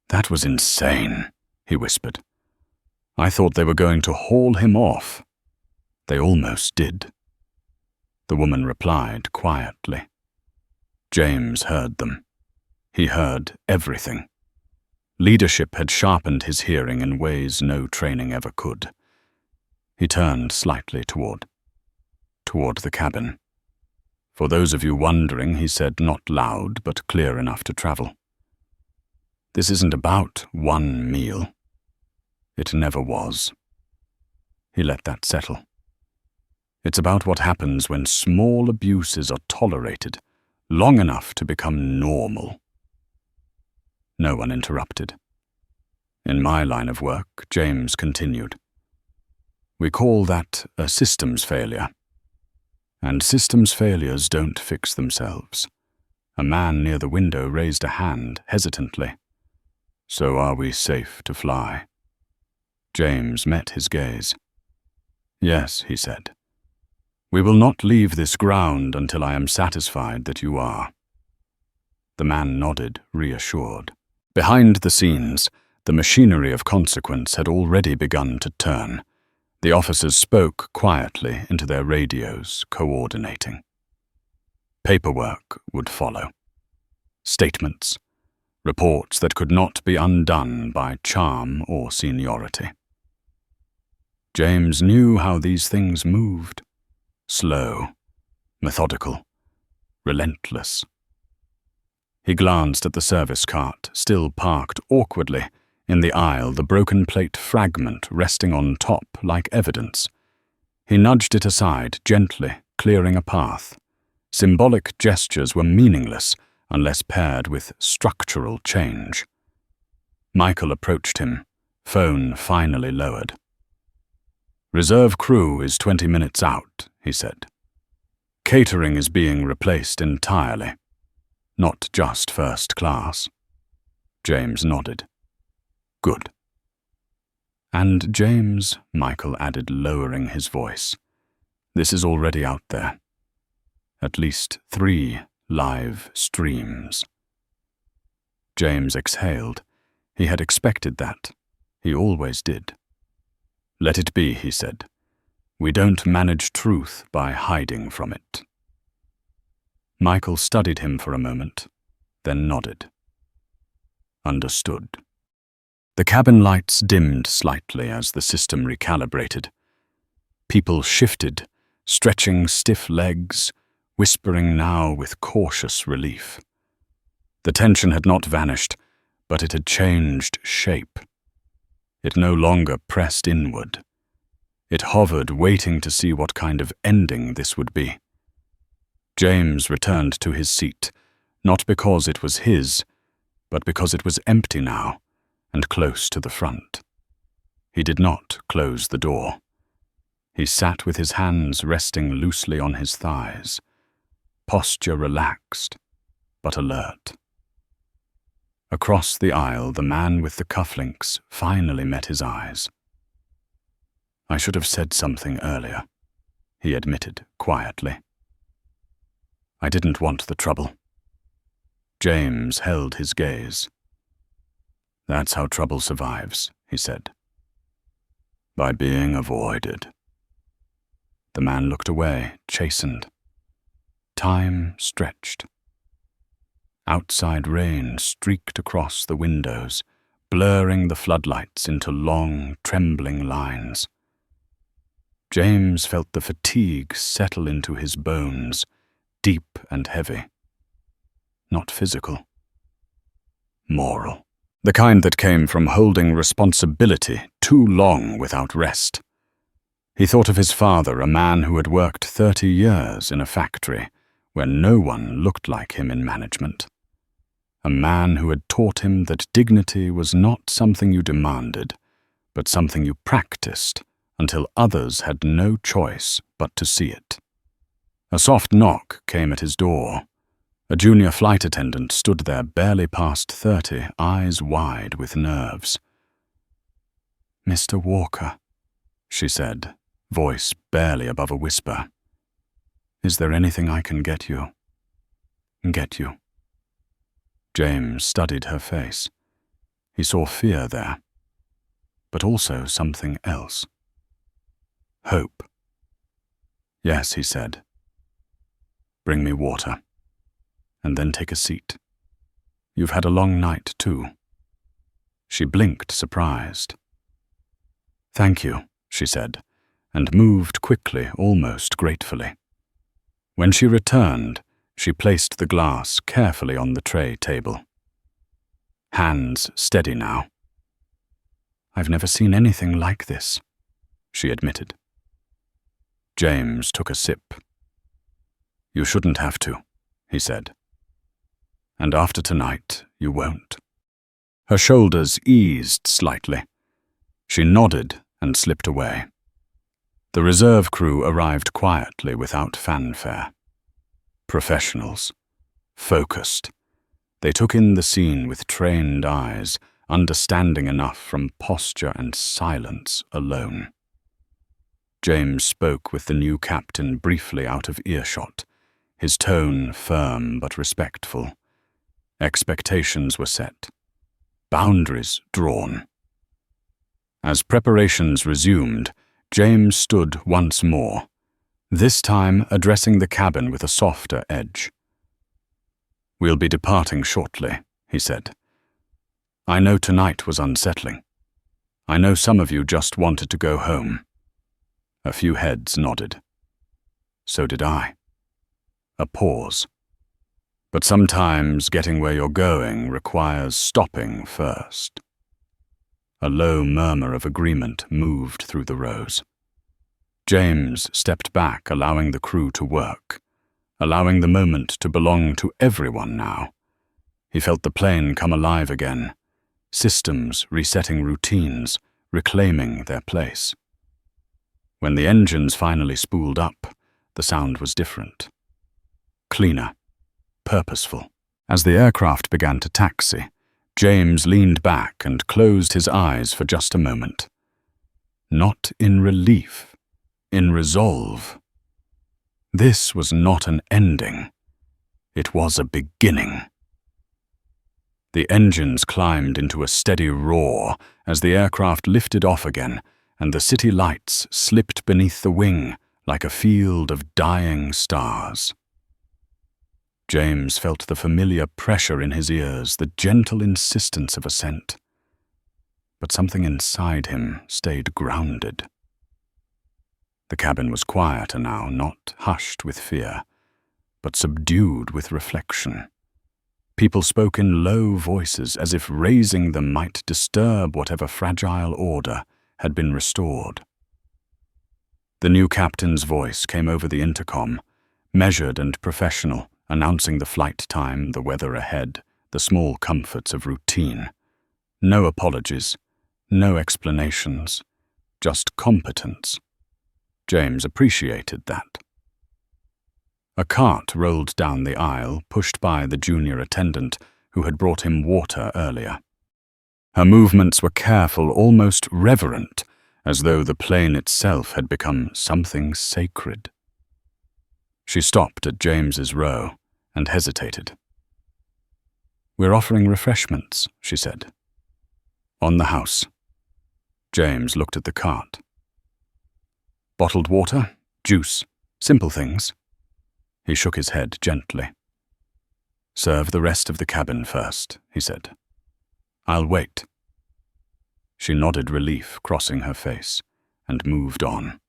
"That was insane," he whispered. "I thought they were going to haul him off." "They almost did." The woman replied quietly. James heard them. He heard everything. Leadership had sharpened his hearing in ways no training ever could. He turned slightly toward the cabin. "For those of you wondering," he said, not loud but clear enough to travel. "This isn't about one meal. It never was." He let that settle. It's about what happens when small abuses are tolerated long enough to become normal. No one interrupted. "In my line of work," James continued, "we call that a systems failure. And systems failures don't fix themselves." A man near the window raised a hand hesitantly. "So are we safe to fly?" James met his gaze. "Yes," he said. "We will not leave this ground until I am satisfied that you are." The man nodded, reassured. Behind the scenes, the machinery of consequence had already begun to turn. The officers spoke quietly into their radios, coordinating. Paperwork would follow. Statements, reports that could not be undone by charm or seniority. James knew how these things moved. Slow, methodical, relentless. He glanced at the service cart, still parked awkwardly in the aisle, the broken plate fragment resting on top like evidence. He nudged it aside gently, clearing a path. Symbolic gestures were meaningless unless paired with structural change. Michael approached him, phone finally lowered. "Reserve crew is 20 minutes out," he said. "Catering is being replaced entirely. Not just first class." James nodded. "Good." "And James," Michael added, lowering his voice, "this is already out there. At least 3 live streams." James exhaled. He had expected that. He always did. "Let it be," he said. "We don't manage truth by hiding from it." Michael studied him for a moment, then nodded. "Understood." The cabin lights dimmed slightly as the system recalibrated. People shifted, stretching stiff legs, whispering now with cautious relief. The tension had not vanished, but it had changed shape. It no longer pressed inward. It hovered, waiting to see what kind of ending this would be. James returned to his seat, not because it was his, but because it was empty now and close to the front. He did not close the door. He sat with his hands resting loosely on his thighs, posture relaxed but alert. Across the aisle, the man with the cufflinks finally met his eyes. "I should have said something earlier," he admitted quietly. "I didn't want the trouble." James held his gaze. "That's how trouble survives," he said. "By being avoided." The man looked away, chastened. Time stretched. Outside rain streaked across the windows, blurring the floodlights into long, trembling lines. James felt the fatigue settle into his bones, deep and heavy. Not physical. Moral. The kind that came from holding responsibility too long without rest. He thought of his father, a man who had worked 30 years in a factory where no one looked like him in management. A man who had taught him that dignity was not something you demanded, but something you practiced until others had no choice but to see it. A soft knock came at his door. A junior flight attendant stood there, barely past 30, eyes wide with nerves. "Mr. Walker," she said, voice barely above a whisper. "Is there anything I can get you?" "Get you." James studied her face. He saw fear there, but also something else. Hope. "Yes," he said. "Bring me water, and then take a seat. You've had a long night, too." She blinked, surprised. "Thank you," she said, and moved quickly, almost gratefully. When she returned, she placed the glass carefully on the tray table. Hands steady now. "I've never seen anything like this," she admitted. James took a sip. "You shouldn't have to," he said. "And after tonight, you won't." Her shoulders eased slightly. She nodded and slipped away. The reserve crew arrived quietly without fanfare. Professionals. Focused. They took in the scene with trained eyes, understanding enough from posture and silence alone. James spoke with the new captain briefly out of earshot, his tone firm but respectful. Expectations were set. Boundaries drawn. As preparations resumed, James stood once more, this time addressing the cabin with a softer edge. "We'll be departing shortly," he said. "I know tonight was unsettling. I know some of you just wanted to go home." A few heads nodded. So did I. A pause. But sometimes getting where you're going requires stopping first. A low murmur of agreement moved through the rows. James stepped back, allowing the crew to work, allowing the moment to belong to everyone now. He felt the plane come alive again, systems resetting routines, reclaiming their place. When the engines finally spooled up, the sound was different. Cleaner, purposeful. As the aircraft began to taxi, James leaned back and closed his eyes for just a moment. Not in relief, in resolve. This was not an ending. It was a beginning. The engines climbed into a steady roar as the aircraft lifted off again, and the city lights slipped beneath the wing like a field of dying stars. James felt the familiar pressure in his ears, the gentle insistence of ascent. But something inside him stayed grounded. The cabin was quieter now, not hushed with fear, but subdued with reflection. People spoke in low voices, as if raising them might disturb whatever fragile order had been restored. The new captain's voice came over the intercom, measured and professional, announcing the flight time, the weather ahead, the small comforts of routine. No apologies, no explanations, just competence. James appreciated that. A cart rolled down the aisle, pushed by the junior attendant who had brought him water earlier. Her movements were careful, almost reverent, as though the plane itself had become something sacred. She stopped at James's row and hesitated. "We're offering refreshments," she said. "On the house." James looked at the cart. "Bottled water, juice, simple things." He shook his head gently. "Serve the rest of the cabin first," he said. "I'll wait." She nodded relief, crossing her face, and moved on.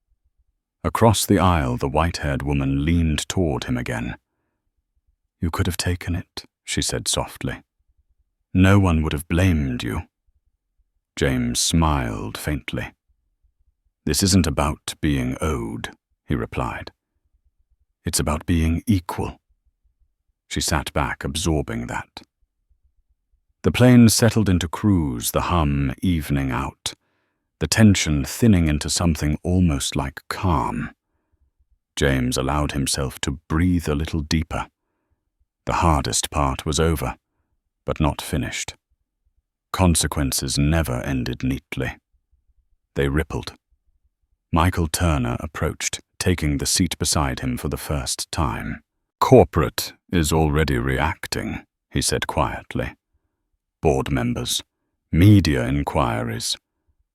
Across the aisle, the white-haired woman leaned toward him again. "You could have taken it," she said softly. "No one would have blamed you." James smiled faintly. "This isn't about being owed," he replied. "It's about being equal." She sat back, absorbing that. The plane settled into cruise, the hum evening out, the tension thinning into something almost like calm. James allowed himself to breathe a little deeper. The hardest part was over, but not finished. Consequences never ended neatly. They rippled. Michael Turner approached, taking the seat beside him for the first time. "Corporate is already reacting," he said quietly. "Board members, media inquiries,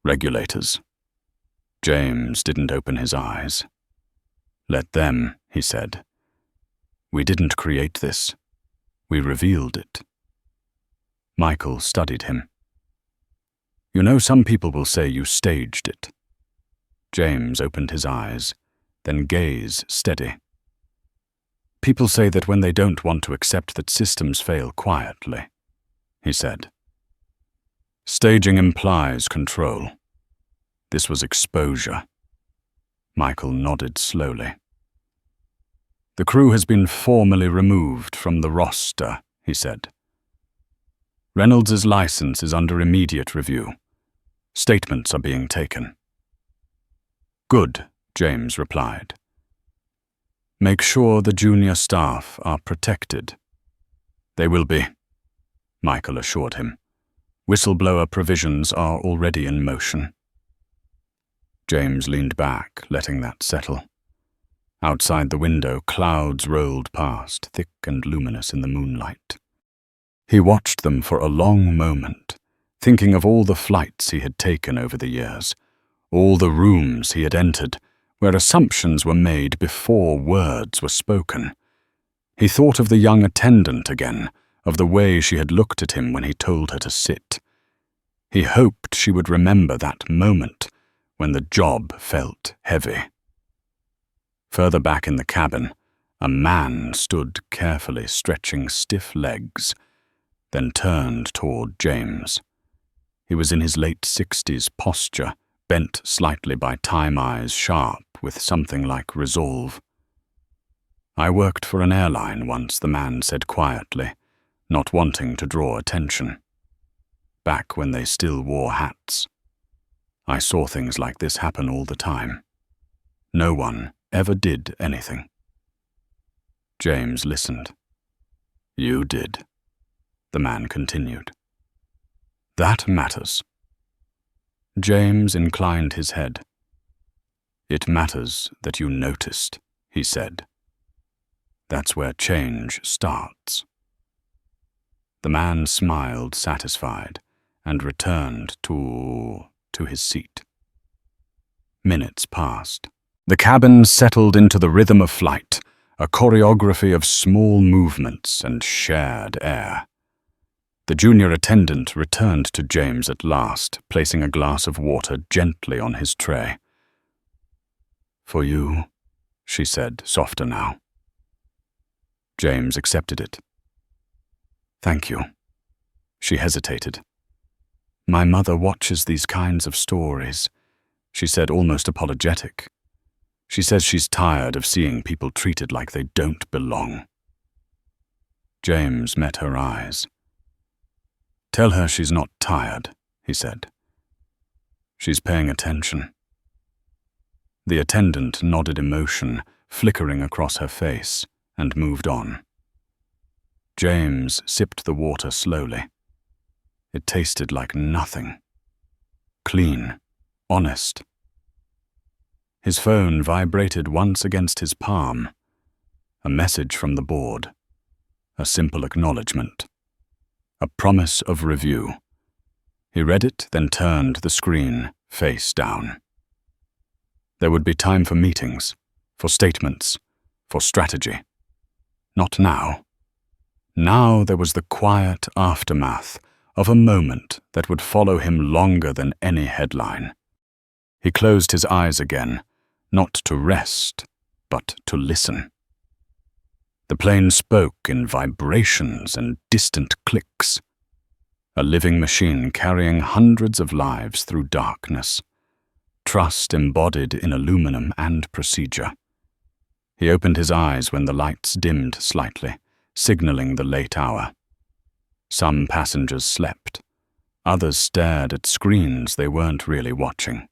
regulators." James didn't open his eyes. "Let them," he said. "We didn't create this. We revealed it." Michael studied him. "You know, some people will say you staged it." James opened his eyes, then gaze steady. "People say that when they don't want to accept that systems fail quietly," he said. "Staging implies control. This was exposure." Michael nodded slowly. "The crew has been formally removed from the roster," he said. "Reynolds's license is under immediate review. Statements are being taken." "Good," James replied. "Make sure the junior staff are protected." "They will be," Michael assured him. "Whistleblower provisions are already in motion." James leaned back, letting that settle. Outside the window, clouds rolled past, thick and luminous in the moonlight. He watched them for a long moment, thinking of all the flights he had taken over the years, all the rooms he had entered, where assumptions were made before words were spoken. He thought of the young attendant again, of the way she had looked at him when he told her to sit. He hoped she would remember that moment when the job felt heavy. Further back in the cabin, A man stood carefully stretching stiff legs, then turned toward James. He was in his late 60s, posture bent slightly by time, eyes sharp with something like resolve. "I worked for an airline once," the man said quietly, not wanting to draw attention. "Back when they still wore hats. I saw things like this happen all the time. No one ever did anything." James listened. "You did," the man continued. "That matters." James inclined his head. "It matters that you noticed," he said. "That's where change starts." The man smiled, satisfied, and returned to his seat. Minutes passed. The cabin settled into the rhythm of flight, a choreography of small movements and shared air. The junior attendant returned to James at last, placing a glass of water gently on his tray. "For you," she said, softer now. James accepted it. "Thank you." She hesitated. "My mother watches these kinds of stories," she said, almost apologetic. "She says she's tired of seeing people treated like they don't belong." James met her eyes. "Tell her she's not tired," he said. "She's paying attention." The attendant nodded, emotion flickering across her face, and moved on. James sipped the water slowly. It tasted like nothing. Clean, honest. His phone vibrated once against his palm. A message from the board. A simple acknowledgement. A promise of review. He read it, then turned the screen face down. There would be time for meetings, for statements, for strategy. Not now. Now there was the quiet aftermath of a moment that would follow him longer than any headline. He closed his eyes again, not to rest, but to listen. The plane spoke in vibrations and distant clicks. A living machine carrying hundreds of lives through darkness. Trust embodied in aluminum and procedure. He opened his eyes when the lights dimmed slightly, signaling the late hour. Some passengers slept. Others stared at screens they weren't really watching.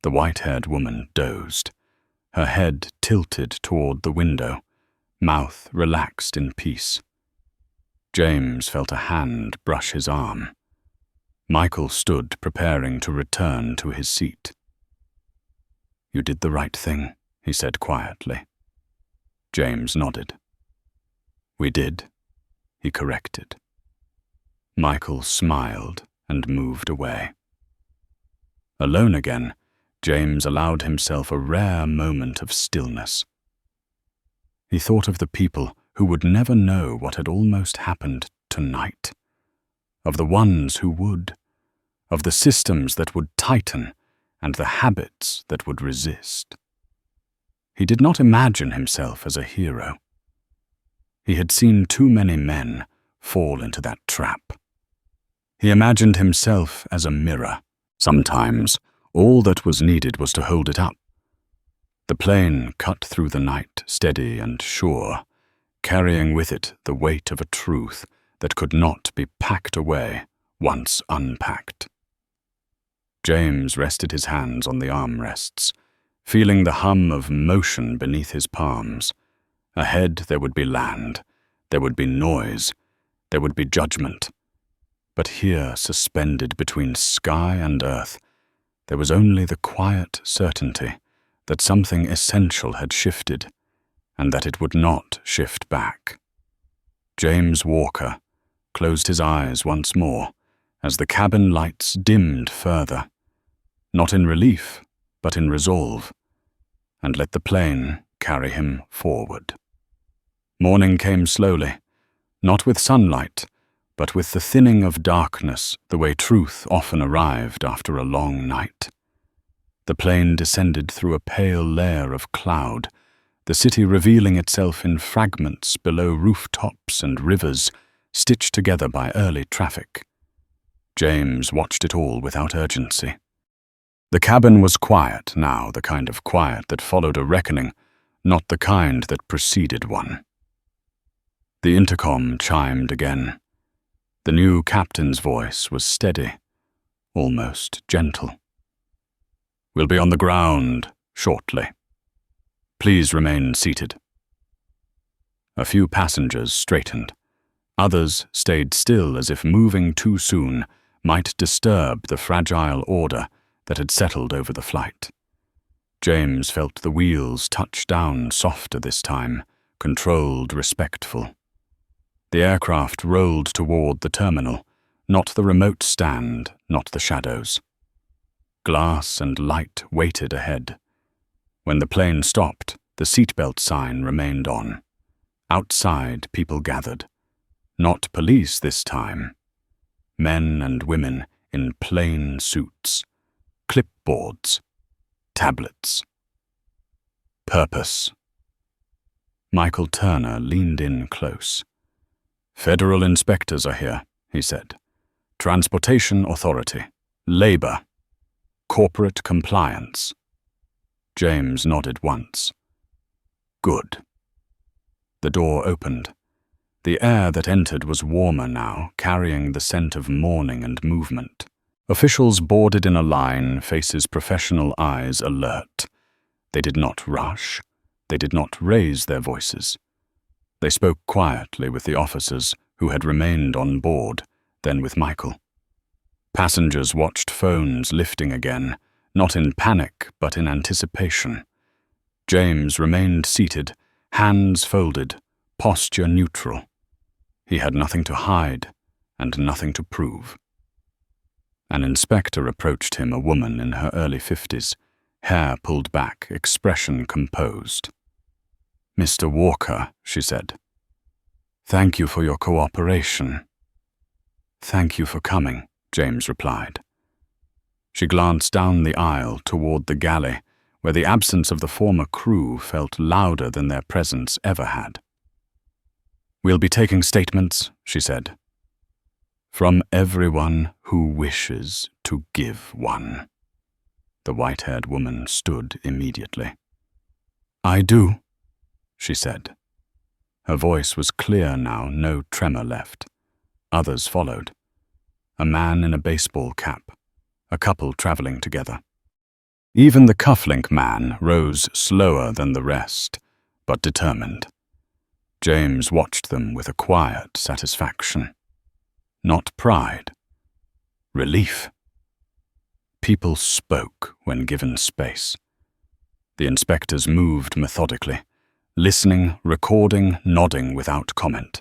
The white-haired woman dozed, her head tilted toward the window, mouth relaxed in peace. James felt a hand brush his arm. Michael stood preparing to return to his seat. "You did the right thing," he said quietly. James nodded. "We did," he corrected. Michael smiled and moved away. Alone again, James allowed himself a rare moment of stillness. He thought of the people who would never know what had almost happened tonight, of the ones who would, of the systems that would tighten and the habits that would resist. He did not imagine himself as a hero. He had seen too many men fall into that trap. He imagined himself as a mirror. Sometimes, all that was needed was to hold it up. The plane cut through the night, steady and sure, carrying with it the weight of a truth that could not be packed away once unpacked. James rested his hands on the armrests, feeling the hum of motion beneath his palms. Ahead there would be land, there would be noise, there would be judgment. But here, suspended between sky and earth, there was only the quiet certainty that something essential had shifted, and that it would not shift back. James Walker closed his eyes once more as the cabin lights dimmed further, not in relief, but in resolve, and let the plane carry him forward. Morning came slowly, not with sunlight, but with the thinning of darkness, the way truth often arrived after a long night. The plane descended through a pale layer of cloud, the city revealing itself in fragments below rooftops and rivers stitched together by early traffic. James watched it all without urgency. The cabin was quiet now, the kind of quiet that followed a reckoning, not the kind that preceded one. The intercom chimed again. The new captain's voice was steady, almost gentle. "We'll be on the ground shortly. Please remain seated." A few passengers straightened. Others stayed still as if moving too soon might disturb the fragile order that had settled over the flight. James felt the wheels touch down softer this time, controlled, respectful. The aircraft rolled toward the terminal, not the remote stand, not the shadows. Glass and light waited ahead. When the plane stopped, the seatbelt sign remained on. Outside, people gathered. Not police this time. Men and women in plain suits, clipboards, tablets. Purpose. Michael Turner leaned in close. "Federal inspectors are here," he said. "Transportation Authority, Labor, Corporate Compliance." James nodded once. "Good." The door opened. The air that entered was warmer now, carrying the scent of morning and movement. Officials boarded in a line, faces professional, eyes alert. They did not rush. They did not raise their voices. They spoke quietly with the officers who had remained on board, then with Michael. Passengers watched phones lifting again, not in panic but in anticipation. James remained seated, hands folded, posture neutral. He had nothing to hide and nothing to prove. An inspector approached him, a woman in her early 50s, hair pulled back, expression composed. "Mr. Walker," she said. "Thank you for your cooperation." "Thank you for coming," James replied. She glanced down the aisle toward the galley, where the absence of the former crew felt louder than their presence ever had. "We'll be taking statements," she said. "From everyone who wishes to give one." The white-haired woman stood immediately. "I do," she said. Her voice was clear now, no tremor left. Others followed. A man in a baseball cap, a couple traveling together. Even the cufflink man rose slower than the rest, but determined. James watched them with a quiet satisfaction. Not pride. Relief. People spoke when given space. The inspectors moved methodically, listening, recording, nodding without comment.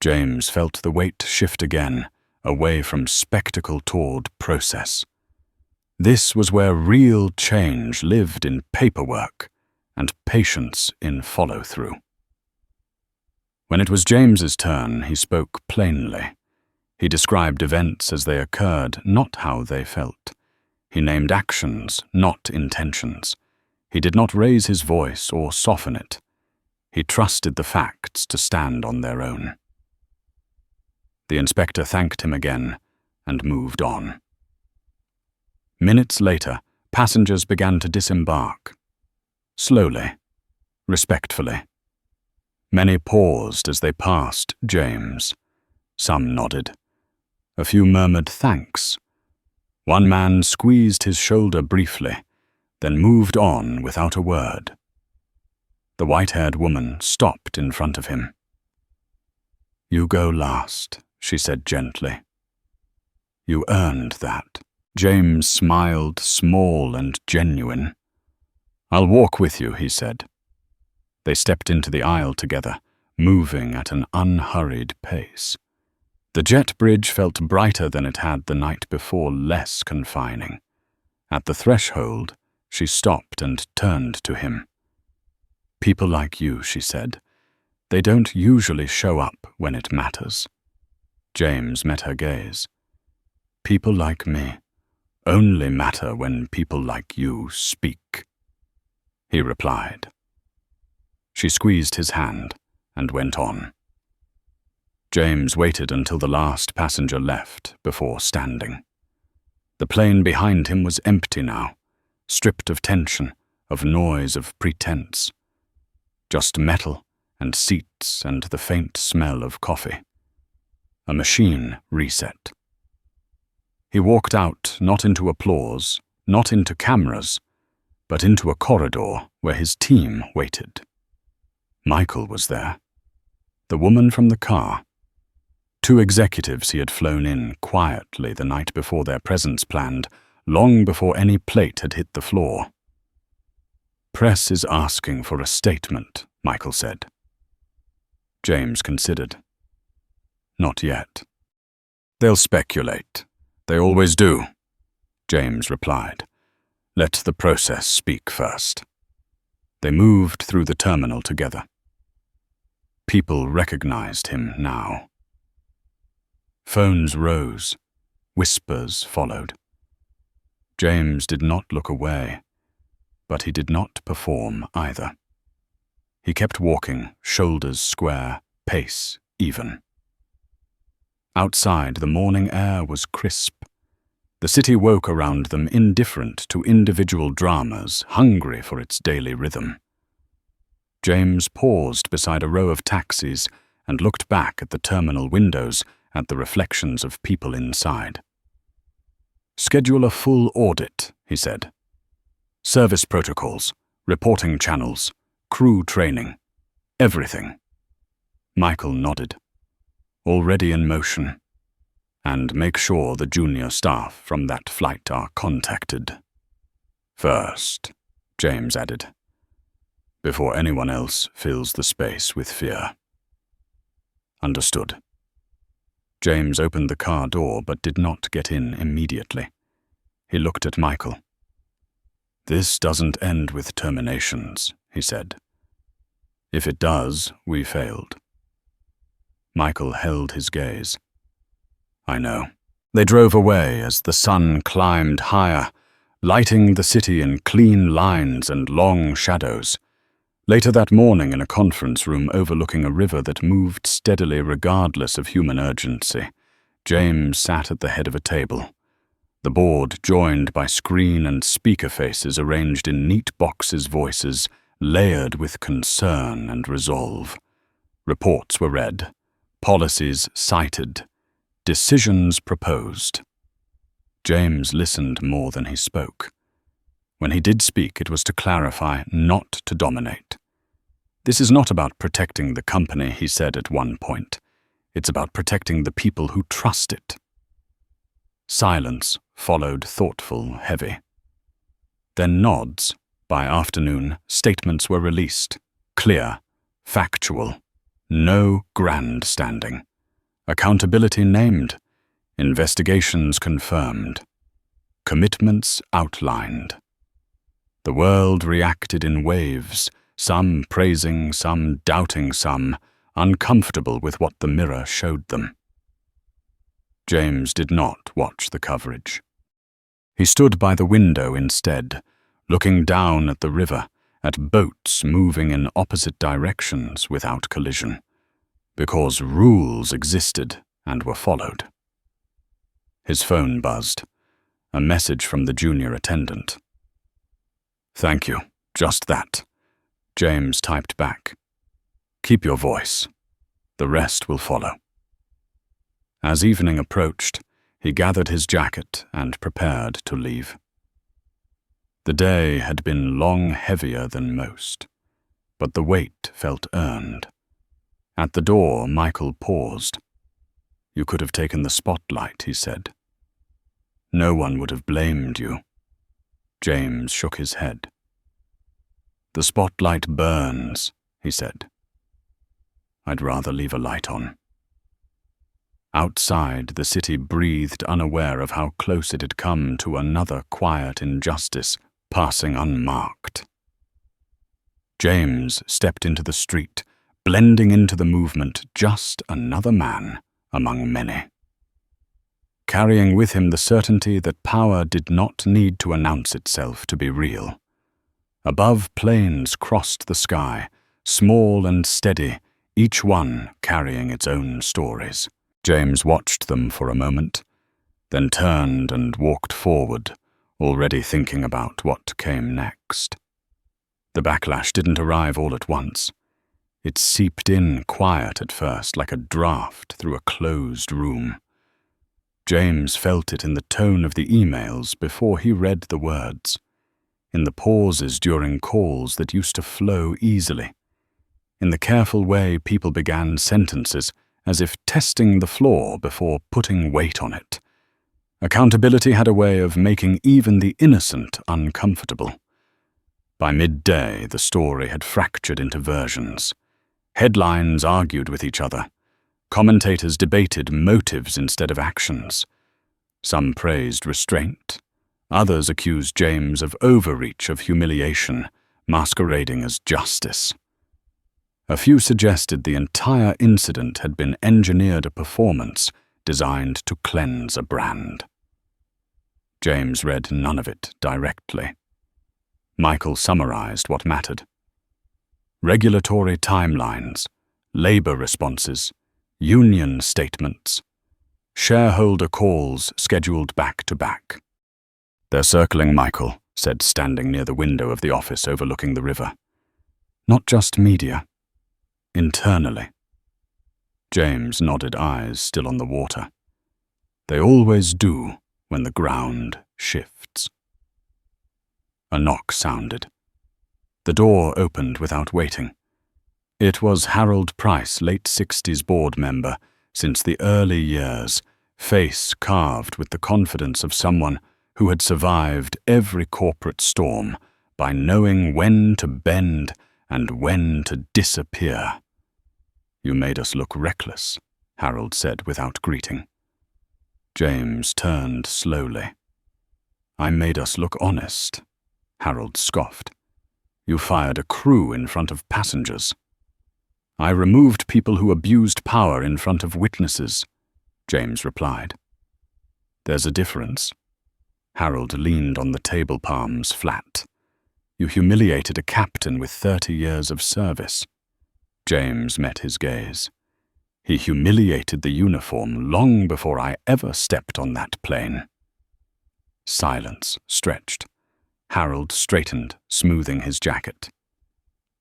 James felt the weight shift again, away from spectacle toward process. This was where real change lived in paperwork and patience in follow-through. When it was James's turn, he spoke plainly. He described events as they occurred, not how they felt. He named actions, not intentions. He did not raise his voice or soften it. He trusted the facts to stand on their own. The inspector thanked him again and moved on. Minutes later, passengers began to disembark. Slowly, respectfully. Many paused as they passed James. Some nodded. A few murmured thanks. One man squeezed his shoulder briefly, then moved on without a word. The white-haired woman stopped in front of him. "You go last," she said gently. "You earned that." James smiled, small and genuine. "I'll walk with you," he said. They stepped into the aisle together, moving at an unhurried pace. The jet bridge felt brighter than it had the night before, less confining. At the threshold, she stopped and turned to him. "People like you," she said. "They don't usually show up when it matters." James met her gaze. "People like me only matter when people like you speak," he replied. She squeezed his hand and went on. James waited until the last passenger left before standing. The plane behind him was empty now, stripped of tension, of noise, of pretense. Just metal and seats and the faint smell of coffee. A machine reset. He walked out, not into applause, not into cameras, but into a corridor where his team waited. Michael was there. The woman from the car. 2 executives he had flown in quietly the night before their presence planned, long before any plate had hit the floor. "Press is asking for a statement," Michael said. James considered. "Not yet." "They'll speculate. They always do," James replied. "Let the process speak first." They moved through the terminal together. People recognized him now. Phones rose. Whispers followed. James did not look away, but he did not perform either. He kept walking, shoulders square, pace even. Outside, the morning air was crisp. The city woke around them, indifferent to individual dramas, hungry for its daily rhythm. James paused beside a row of taxis and looked back at the terminal windows, at the reflections of people inside. "Schedule a full audit," he said. "Service protocols, reporting channels, crew training, everything." Michael nodded. "Already in motion. And make sure the junior staff from that flight are contacted. First," James added, "before anyone else fills the space with fear." Understood. James opened the car door but did not get in immediately. He looked at Michael. "This doesn't end with terminations," he said. "If it does, we failed." Michael held his gaze. "I know." They drove away as the sun climbed higher, lighting the city in clean lines and long shadows. Later that morning, in a conference room overlooking a river that moved steadily regardless of human urgency, James sat at the head of a table. The board joined by screen and speaker faces arranged in neat boxes, voices layered with concern and resolve. Reports were read, policies cited, decisions proposed. James listened more than he spoke. When he did speak, it was to clarify, not to dominate. "This is not about protecting the company," he said at one point. "It's about protecting the people who trust it." Silence followed, thoughtful, heavy. Then nods. By afternoon, statements were released. Clear, factual, no grandstanding. Accountability named. Investigations confirmed. Commitments outlined. The world reacted in waves, some praising, some doubting, some uncomfortable with what the mirror showed them. James did not watch the coverage. He stood by the window instead, looking down at the river, at boats moving in opposite directions without collision, because rules existed and were followed. His phone buzzed, a message from the junior attendant. "Thank you, just that," James typed back. "Keep your voice. The rest will follow." As evening approached, he gathered his jacket and prepared to leave. The day had been long heavier than most, but the weight felt earned. At the door, Michael paused. "You could have taken the spotlight," he said. "No one would have blamed you." James shook his head. "The spotlight burns," he said. "I'd rather leave a light on." Outside, the city breathed, unaware of how close it had come to another quiet injustice, passing unmarked. James stepped into the street, blending into the movement, just another man among many, carrying with him the certainty that power did not need to announce itself to be real. Above, planes crossed the sky, small and steady, each one carrying its own stories. James watched them for a moment, then turned and walked forward, already thinking about what came next. The backlash didn't arrive all at once. It seeped in quiet at first, like a draft through a closed room. James felt it in the tone of the emails before he read the words, in the pauses during calls that used to flow easily, in the careful way people began sentences as if testing the floor before putting weight on it. Accountability had a way of making even the innocent uncomfortable. By midday, the story had fractured into versions. Headlines argued with each other. Commentators debated motives instead of actions. Some praised restraint. Others accused James of overreach of humiliation, masquerading as justice. A few suggested the entire incident had been engineered a performance designed to cleanse a brand. James read none of it directly. Michael summarized what mattered. Regulatory timelines, labor responses, union statements, shareholder calls scheduled back to back. "They're circling, Michael," said standing near the window of the office overlooking the river. "Not just media. Internally." James nodded, eyes still on the water. "They always do when the ground shifts." A knock sounded. The door opened without waiting. It was Harold Price, late 60s board member, since the early years, face carved with the confidence of someone who had survived every corporate storm by knowing when to bend and when to disappear. "You made us look reckless," Harold said without greeting. James turned slowly. "I made us look honest," Harold scoffed. "You fired a crew in front of passengers." "I removed people who abused power in front of witnesses," James replied. "There's a difference." Harold leaned on the table palms flat. "You humiliated a captain with 30 years of service." James met his gaze. "He humiliated the uniform long before I ever stepped on that plane." Silence stretched. Harold straightened, smoothing his jacket.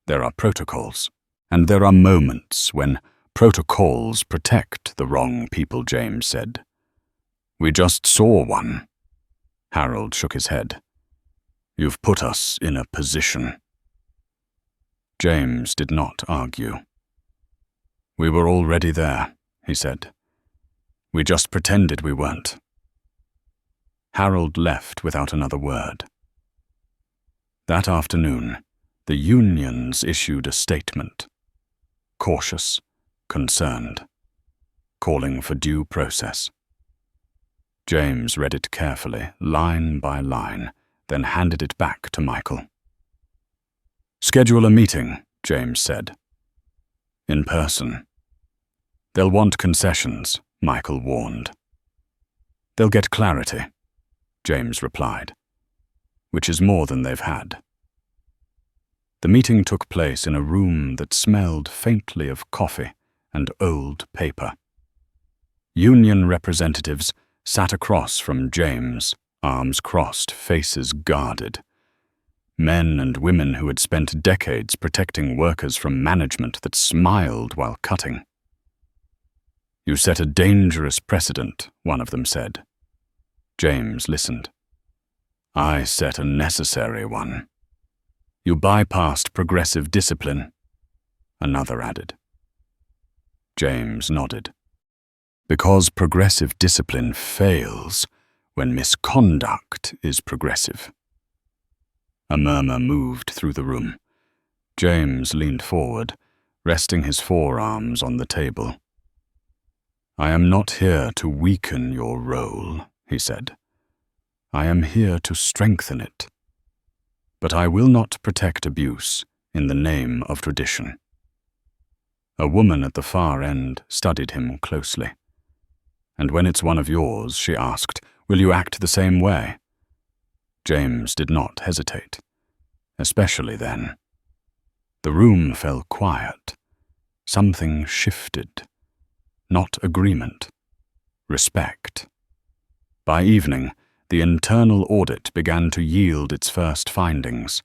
"There are protocols, and there are moments when protocols protect the wrong people," James said. "We just saw one." Harold shook his head. "You've put us in a position." James did not argue. "We were already there," he said. "We just pretended we weren't." Harold left without another word. That afternoon, the unions issued a statement. Cautious, concerned, calling for due process. James read it carefully, line by line, then handed it back to Michael. "Schedule a meeting," James said. "In person." "They'll want concessions," Michael warned. "They'll get clarity," James replied, "which is more than they've had." The meeting took place in a room that smelled faintly of coffee and old paper. Union representatives sat across from James, arms crossed, faces guarded. Men and women who had spent decades protecting workers from management that smiled while cutting. "You set a dangerous precedent," one of them said. James listened. "I set a necessary one." "You bypassed progressive discipline," another added. James nodded. "Because progressive discipline fails when misconduct is progressive." A murmur moved through the room. James leaned forward, resting his forearms on the table. "I am not here to weaken your role," he said. "I am here to strengthen it. But I will not protect abuse in the name of tradition." A woman at the far end studied him closely. "And when it's one of yours," she asked, "will you act the same way?" James did not hesitate, especially then. The room fell quiet. Something shifted. Not agreement. Respect. By evening, the internal audit began to yield its first findings.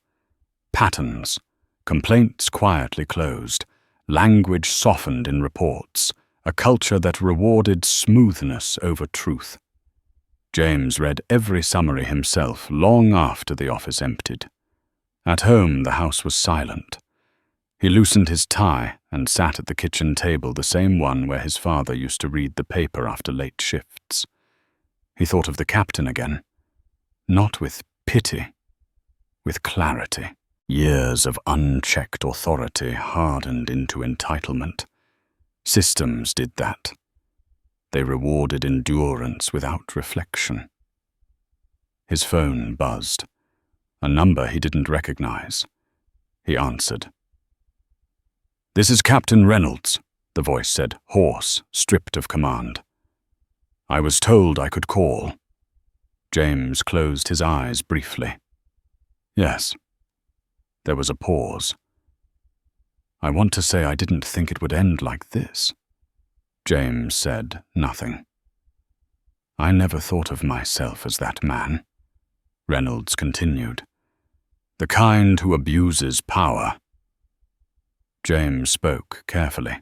Patterns. Complaints quietly closed. Language softened in reports. A culture that rewarded smoothness over truth. James read every summary himself long after the office emptied. At home, the house was silent. He loosened his tie and sat at the kitchen table, the same one where his father used to read the paper after late shifts. He thought of the captain again. Not with pity, with clarity. Years of unchecked authority hardened into entitlement. Systems did that. They rewarded endurance without reflection. His phone buzzed. A number he didn't recognize. He answered. "This is Captain Reynolds," the voice said, hoarse, stripped of command. "I was told I could call." James closed his eyes briefly. "Yes." There was a pause. "I want to say I didn't think it would end like this." James said nothing. "I never thought of myself as that man," Reynolds continued. "The kind who abuses power." James spoke carefully.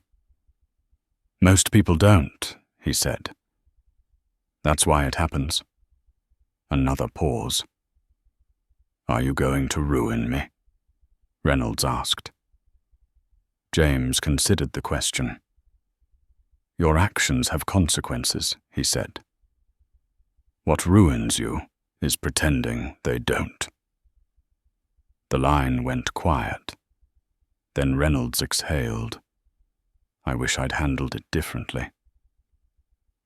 "Most people don't," he said. "That's why it happens." Another pause. "Are you going to ruin me?" Reynolds asked. James considered the question. "Your actions have consequences," he said. "What ruins you is pretending they don't." The line went quiet. Then Reynolds exhaled. "I wish I'd handled it differently."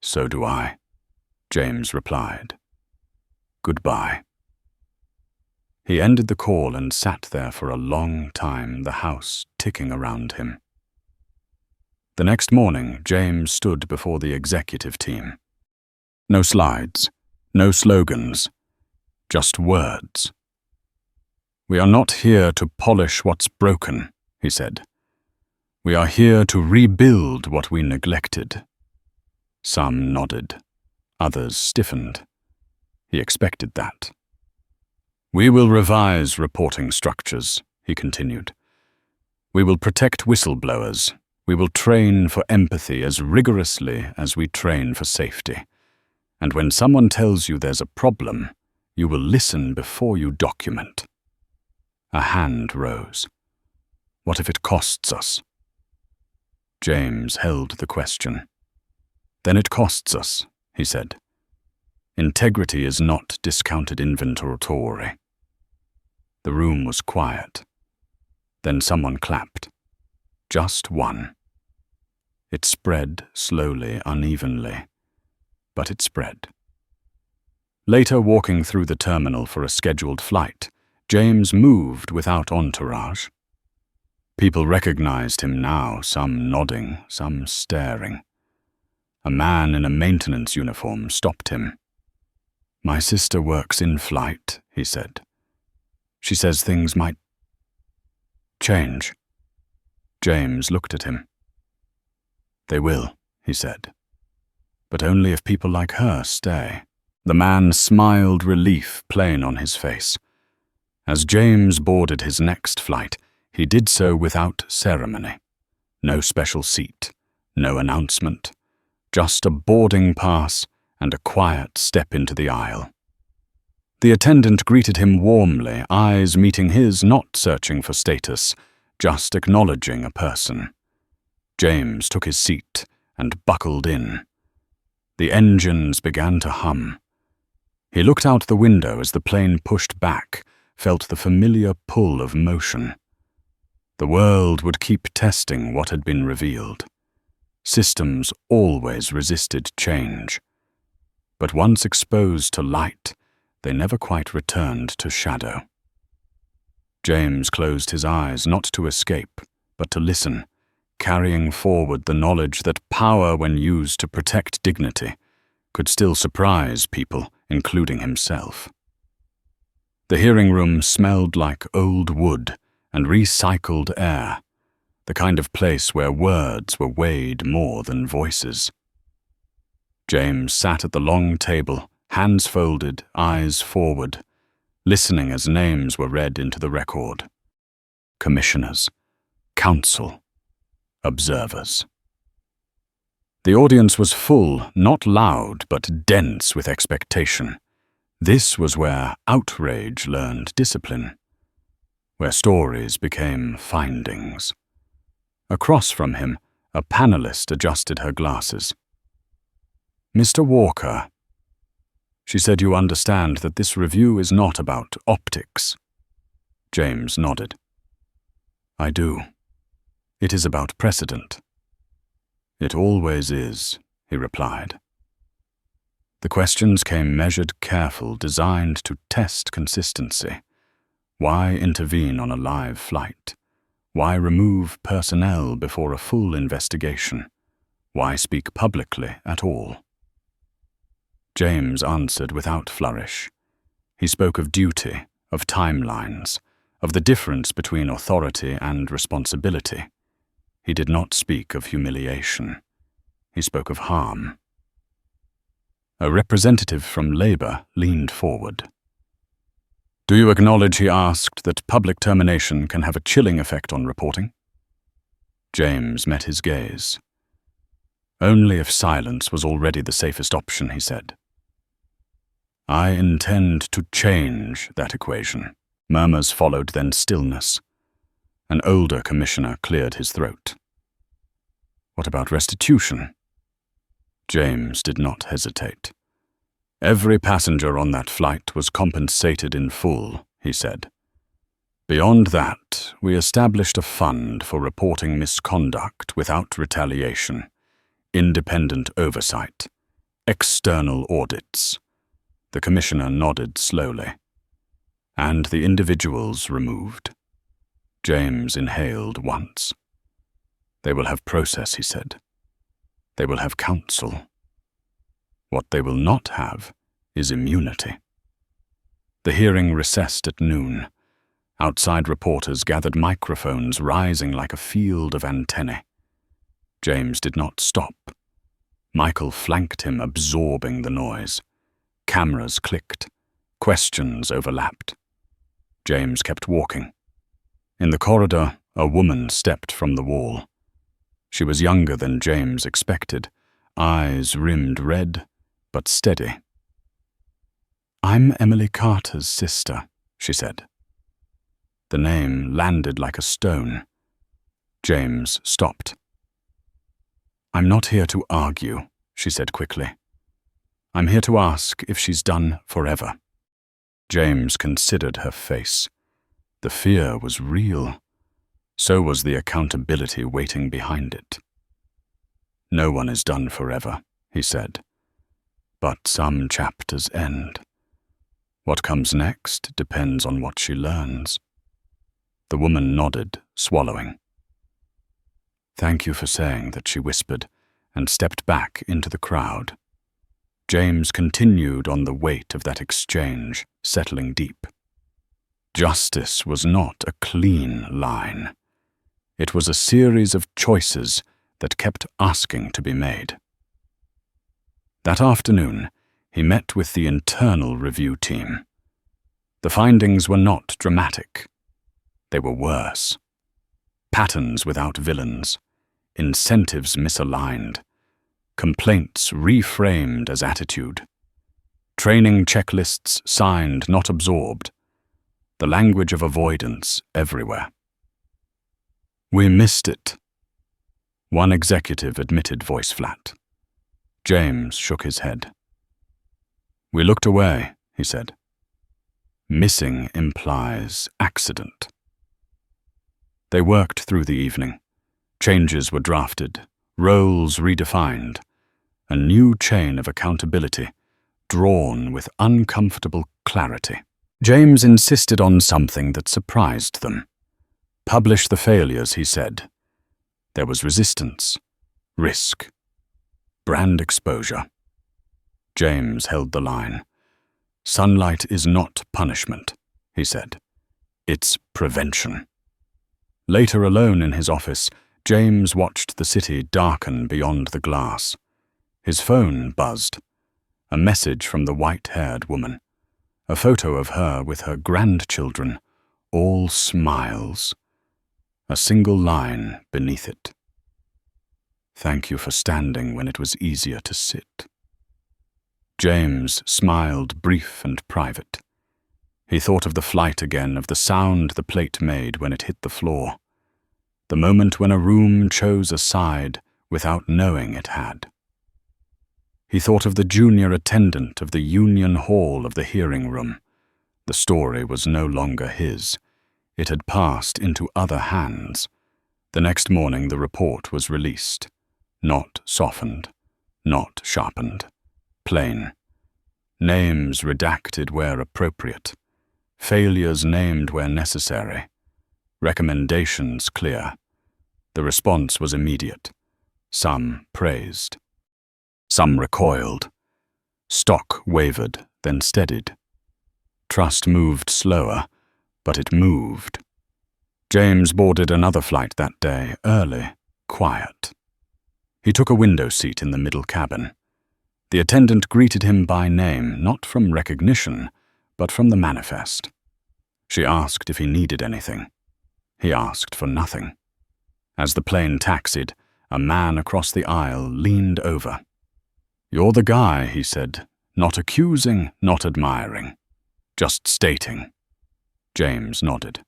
"So do I," James replied. "Goodbye." He ended the call and sat there for a long time, the house ticking around him. The next morning, James stood before the executive team. No slides, no slogans, just words. "We are not here to polish what's broken," he said. "We are here to rebuild what we neglected." Some nodded, others stiffened. He expected that. "We will revise reporting structures," he continued. "We will protect whistleblowers. We will train for empathy as rigorously as we train for safety. And when someone tells you there's a problem, you will listen before you document." A hand rose. "What if it costs us?" James held the question. "Then it costs us," he said. "Integrity is not discounted inventory." The room was quiet. Then someone clapped. Just one. It spread slowly, unevenly, but it spread. Later, walking through the terminal for a scheduled flight, James moved without entourage. People recognized him now, some nodding, some staring. A man in a maintenance uniform stopped him. "My sister works in flight," he said. "She says things might change." James looked at him. "They will," he said. "But only if people like her stay." The man smiled, relief plain on his face. As James boarded his next flight, he did so without ceremony. No special seat, no announcement, just a boarding pass and a quiet step into the aisle. The attendant greeted him warmly, eyes meeting his, not searching for status, just acknowledging a person. James took his seat and buckled in. The engines began to hum. He looked out the window as the plane pushed back, felt the familiar pull of motion. The world would keep testing what had been revealed. Systems always resisted change. But once exposed to light, they never quite returned to shadow. James closed his eyes, not to escape, but to listen, carrying forward the knowledge that power, when used to protect dignity, could still surprise people, including himself. The hearing room smelled like old wood and recycled air, the kind of place where words were weighed more than voices. James sat at the long table, hands folded, eyes forward, listening as names were read into the record. Commissioners, counsel, observers. The audience was full, not loud, but dense with expectation. This was where outrage learned discipline, where stories became findings. Across from him, a panelist adjusted her glasses. "Mr. Walker," she said, "you understand that this review is not about optics." James nodded. "I do. It is about precedent." "It always is," he replied. The questions came measured, careful, designed to test consistency. Why intervene on a live flight? Why remove personnel before a full investigation? Why speak publicly at all? James answered without flourish. He spoke of duty, of timelines, of the difference between authority and responsibility. He did not speak of humiliation. He spoke of harm. A representative from Labour leaned forward. "Do you acknowledge," he asked, "that public termination can have a chilling effect on reporting?" James met his gaze. "Only if silence was already the safest option," he said. "I intend to change that equation." Murmurs followed, then stillness. An older commissioner cleared his throat. "What about restitution?" James did not hesitate. "Every passenger on that flight was compensated in full," he said. "Beyond that, we established a fund for reporting misconduct without retaliation, independent oversight, external audits." The commissioner nodded slowly. "And the individuals removed." James inhaled once. "They will have process," he said. "They will have counsel. What they will not have is immunity." The hearing recessed at noon. Outside reporters gathered, microphones rising like a field of antennae. James did not stop. Michael flanked him, absorbing the noise. Cameras clicked. Questions overlapped. James kept walking. In the corridor, a woman stepped from the wall. She was younger than James expected, eyes rimmed red, but steady. "I'm Emily Carter's sister," she said. The name landed like a stone. James stopped. "I'm not here to argue," she said quickly. "I'm here to ask if she's done forever." James considered her face. The fear was real. So was the accountability waiting behind it. "No one is done forever," he said. "But some chapters end. What comes next depends on what she learns." The woman nodded, swallowing. "Thank you for saying that," she whispered, and stepped back into the crowd. James continued on the weight of that exchange, settling deep. Justice was not a clean line. It was a series of choices that kept asking to be made. That afternoon, he met with the internal review team. The findings were not dramatic. They were worse. Patterns without villains, incentives misaligned, complaints reframed as attitude, training checklists signed, not absorbed, the language of avoidance everywhere. "We missed it," one executive admitted, voice flat. James shook his head. "We looked away," he said. "Missing implies accident." They worked through the evening. Changes were drafted, roles redefined, a new chain of accountability, drawn with uncomfortable clarity. James insisted on something that surprised them. "Publish the failures," he said. There was resistance, risk, brand exposure. James held the line. "Sunlight is not punishment," he said. "It's prevention." Later, alone in his office, James watched the city darken beyond the glass. His phone buzzed. A message from the white-haired woman. A photo of her with her grandchildren, all smiles. A single line beneath it. "Thank you for standing when it was easier to sit." James smiled, brief and private. He thought of the flight again, of the sound the plate made when it hit the floor. The moment when a room chose a side without knowing it had. He thought of the junior attendant of the Union Hall of the hearing room. The story was no longer his. It had passed into other hands. The next morning the report was released. Not softened, not sharpened. Plain. Names redacted where appropriate. Failures named where necessary. Recommendations clear. The response was immediate. Some praised. Some recoiled. Stock wavered, then steadied. Trust moved slower, but it moved. James boarded another flight that day, early, quiet. He took a window seat in the middle cabin. The attendant greeted him by name, not from recognition, but from the manifest. She asked if he needed anything. He asked for nothing. As the plane taxied, a man across the aisle leaned over. "You're the guy," he said, not accusing, not admiring, just stating. James nodded.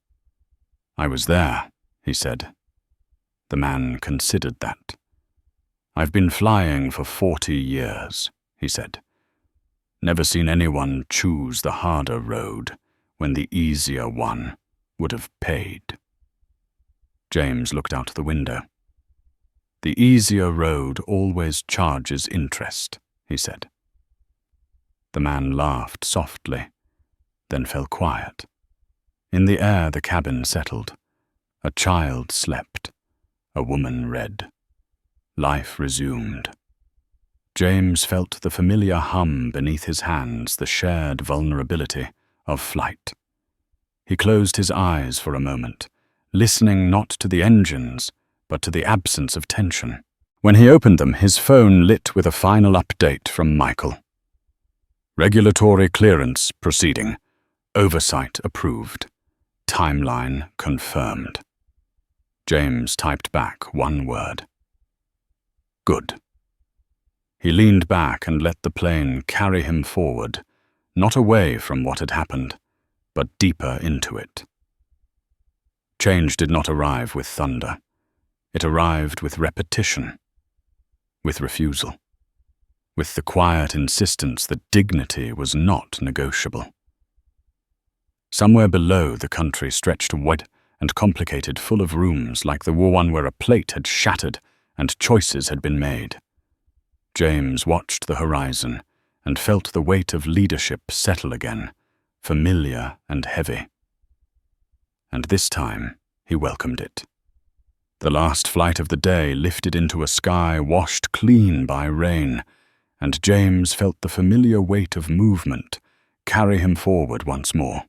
"I was there," he said. The man considered that. "I've been flying for 40 years, he said. Never seen anyone choose the harder road when the easier one would have paid." James looked out the window. "The easier road always charges interest," he said. The man laughed softly, then fell quiet. In the air the cabin settled. A child slept. A woman read. Life resumed. James felt the familiar hum beneath his hands, the shared vulnerability of flight. He closed his eyes for a moment, listening not to the engines, but to the absence of tension. When he opened them, his phone lit with a final update from Michael. "Regulatory clearance proceeding. Oversight approved. Timeline confirmed." James typed back one word. "Good." He leaned back and let the plane carry him forward, not away from what had happened, but deeper into it. Change did not arrive with thunder. It arrived with repetition, with refusal, with the quiet insistence that dignity was not negotiable. Somewhere below, the country stretched wide and complicated, full of rooms like the one where a plate had shattered and choices had been made. James watched the horizon and felt the weight of leadership settle again, familiar and heavy. And this time, he welcomed it. The last flight of the day lifted into a sky washed clean by rain, and James felt the familiar weight of movement carry him forward once more.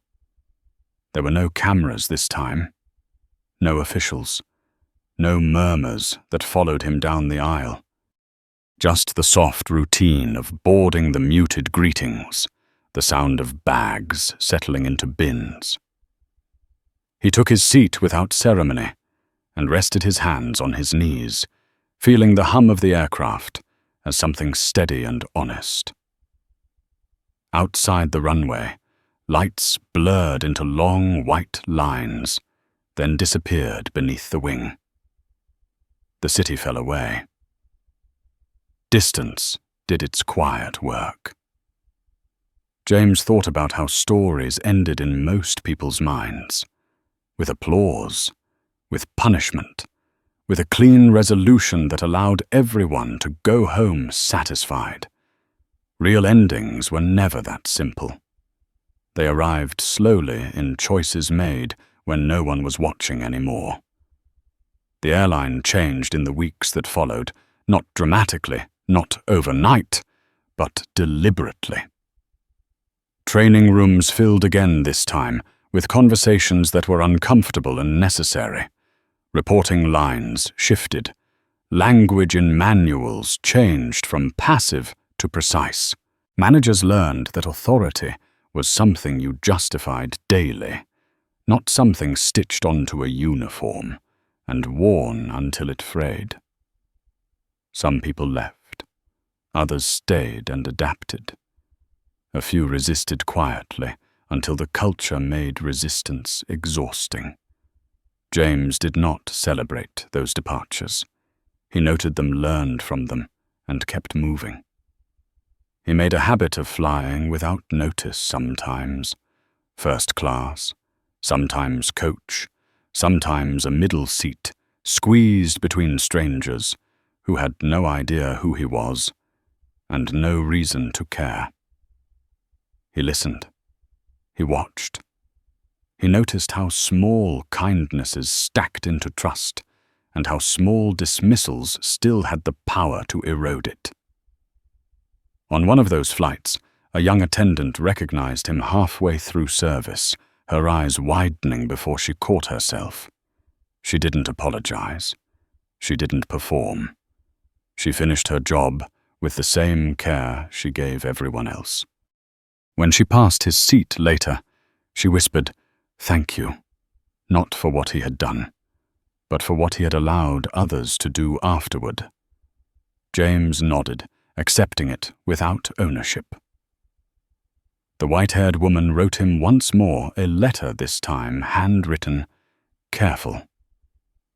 There were no cameras this time, no officials, no murmurs that followed him down the aisle. Just the soft routine of boarding, the muted greetings, the sound of bags settling into bins. He took his seat without ceremony and rested his hands on his knees, feeling the hum of the aircraft as something steady and honest. Outside the runway, lights blurred into long white lines, then disappeared beneath the wing. The city fell away. Distance did its quiet work. James thought about how stories ended in most people's minds, with applause, with punishment, with a clean resolution that allowed everyone to go home satisfied. Real endings were never that simple. They arrived slowly in choices made when no one was watching anymore. The airline changed in the weeks that followed, not dramatically, not overnight, but deliberately. Training rooms filled again this time, with conversations that were uncomfortable and necessary. Reporting lines shifted. Language in manuals changed from passive to precise. Managers learned that authority was something you justified daily, not something stitched onto a uniform and worn until it frayed. Some people left. Others stayed and adapted. A few resisted quietly until the culture made resistance exhausting. James did not celebrate those departures. He noted them, learned from them, and kept moving. He made a habit of flying without notice sometimes. First class, sometimes coach, sometimes a middle seat, squeezed between strangers who had no idea who he was and no reason to care. He listened. He watched. He noticed how small kindnesses stacked into trust and how small dismissals still had the power to erode it. On one of those flights, a young attendant recognized him halfway through service, her eyes widening before she caught herself. She didn't apologize. She didn't perform. She finished her job with the same care she gave everyone else. When she passed his seat later, she whispered, "Thank you," not for what he had done, but for what he had allowed others to do afterward. James nodded, accepting it without ownership. The white-haired woman wrote him once more a letter, this time handwritten, careful.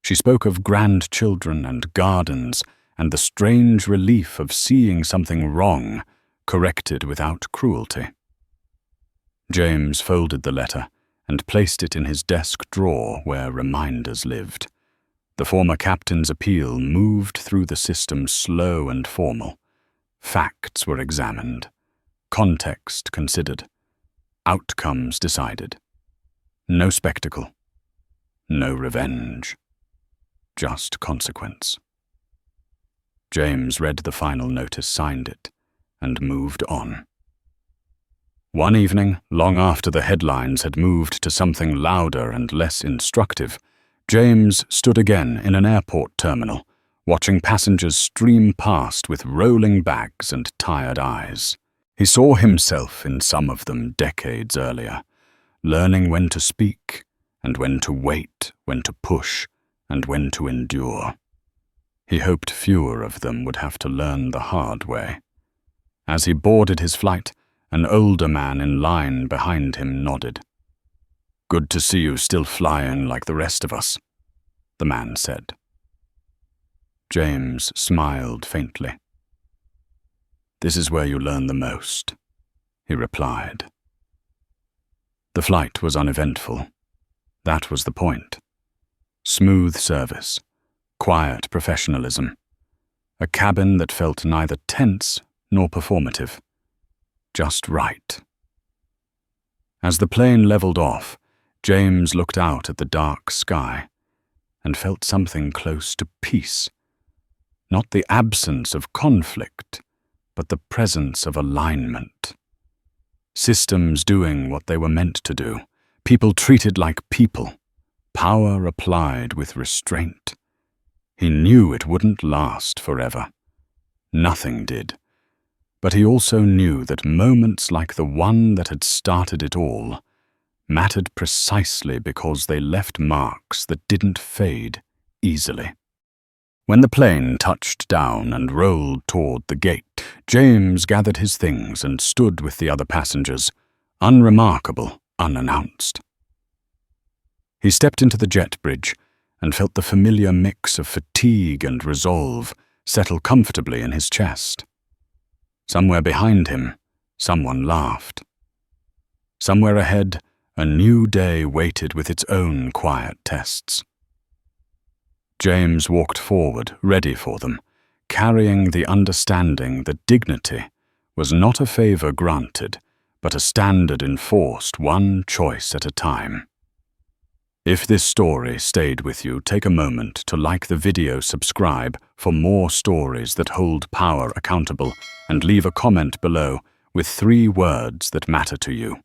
She spoke of grandchildren and gardens and the strange relief of seeing something wrong corrected without cruelty. James folded the letter and placed it in his desk drawer where reminders lived. The former captain's appeal moved through the system slow and formal. Facts were examined, context considered, outcomes decided. No spectacle, no revenge, just consequence. James read the final notice, signed it, and moved on. One evening, long after the headlines had moved to something louder and less instructive, James stood again in an airport terminal, watching passengers stream past with rolling bags and tired eyes. He saw himself in some of them decades earlier, learning when to speak and when to wait, when to push and when to endure. He hoped fewer of them would have to learn the hard way. As he boarded his flight, an older man in line behind him nodded. "Good to see you still flying like the rest of us," the man said. James smiled faintly. "This is where you learn the most," he replied. The flight was uneventful. That was the point. Smooth service, quiet professionalism, a cabin that felt neither tense nor performative, just right. As the plane leveled off, James looked out at the dark sky and felt something close to peace. Not the absence of conflict, but the presence of alignment. Systems doing what they were meant to do, people treated like people, power applied with restraint. He knew it wouldn't last forever. Nothing did. But he also knew that moments like the one that had started it all mattered precisely because they left marks that didn't fade easily. When the plane touched down and rolled toward the gate, James gathered his things and stood with the other passengers, unremarkable, unannounced. He stepped into the jet bridge and felt the familiar mix of fatigue and resolve settle comfortably in his chest. Somewhere behind him, someone laughed. Somewhere ahead, a new day waited with its own quiet tests. James walked forward, ready for them, carrying the understanding that dignity was not a favor granted, but a standard enforced one choice at a time. If this story stayed with you, take a moment to like the video, subscribe for more stories that hold power accountable, and leave a comment below with 3 words that matter to you.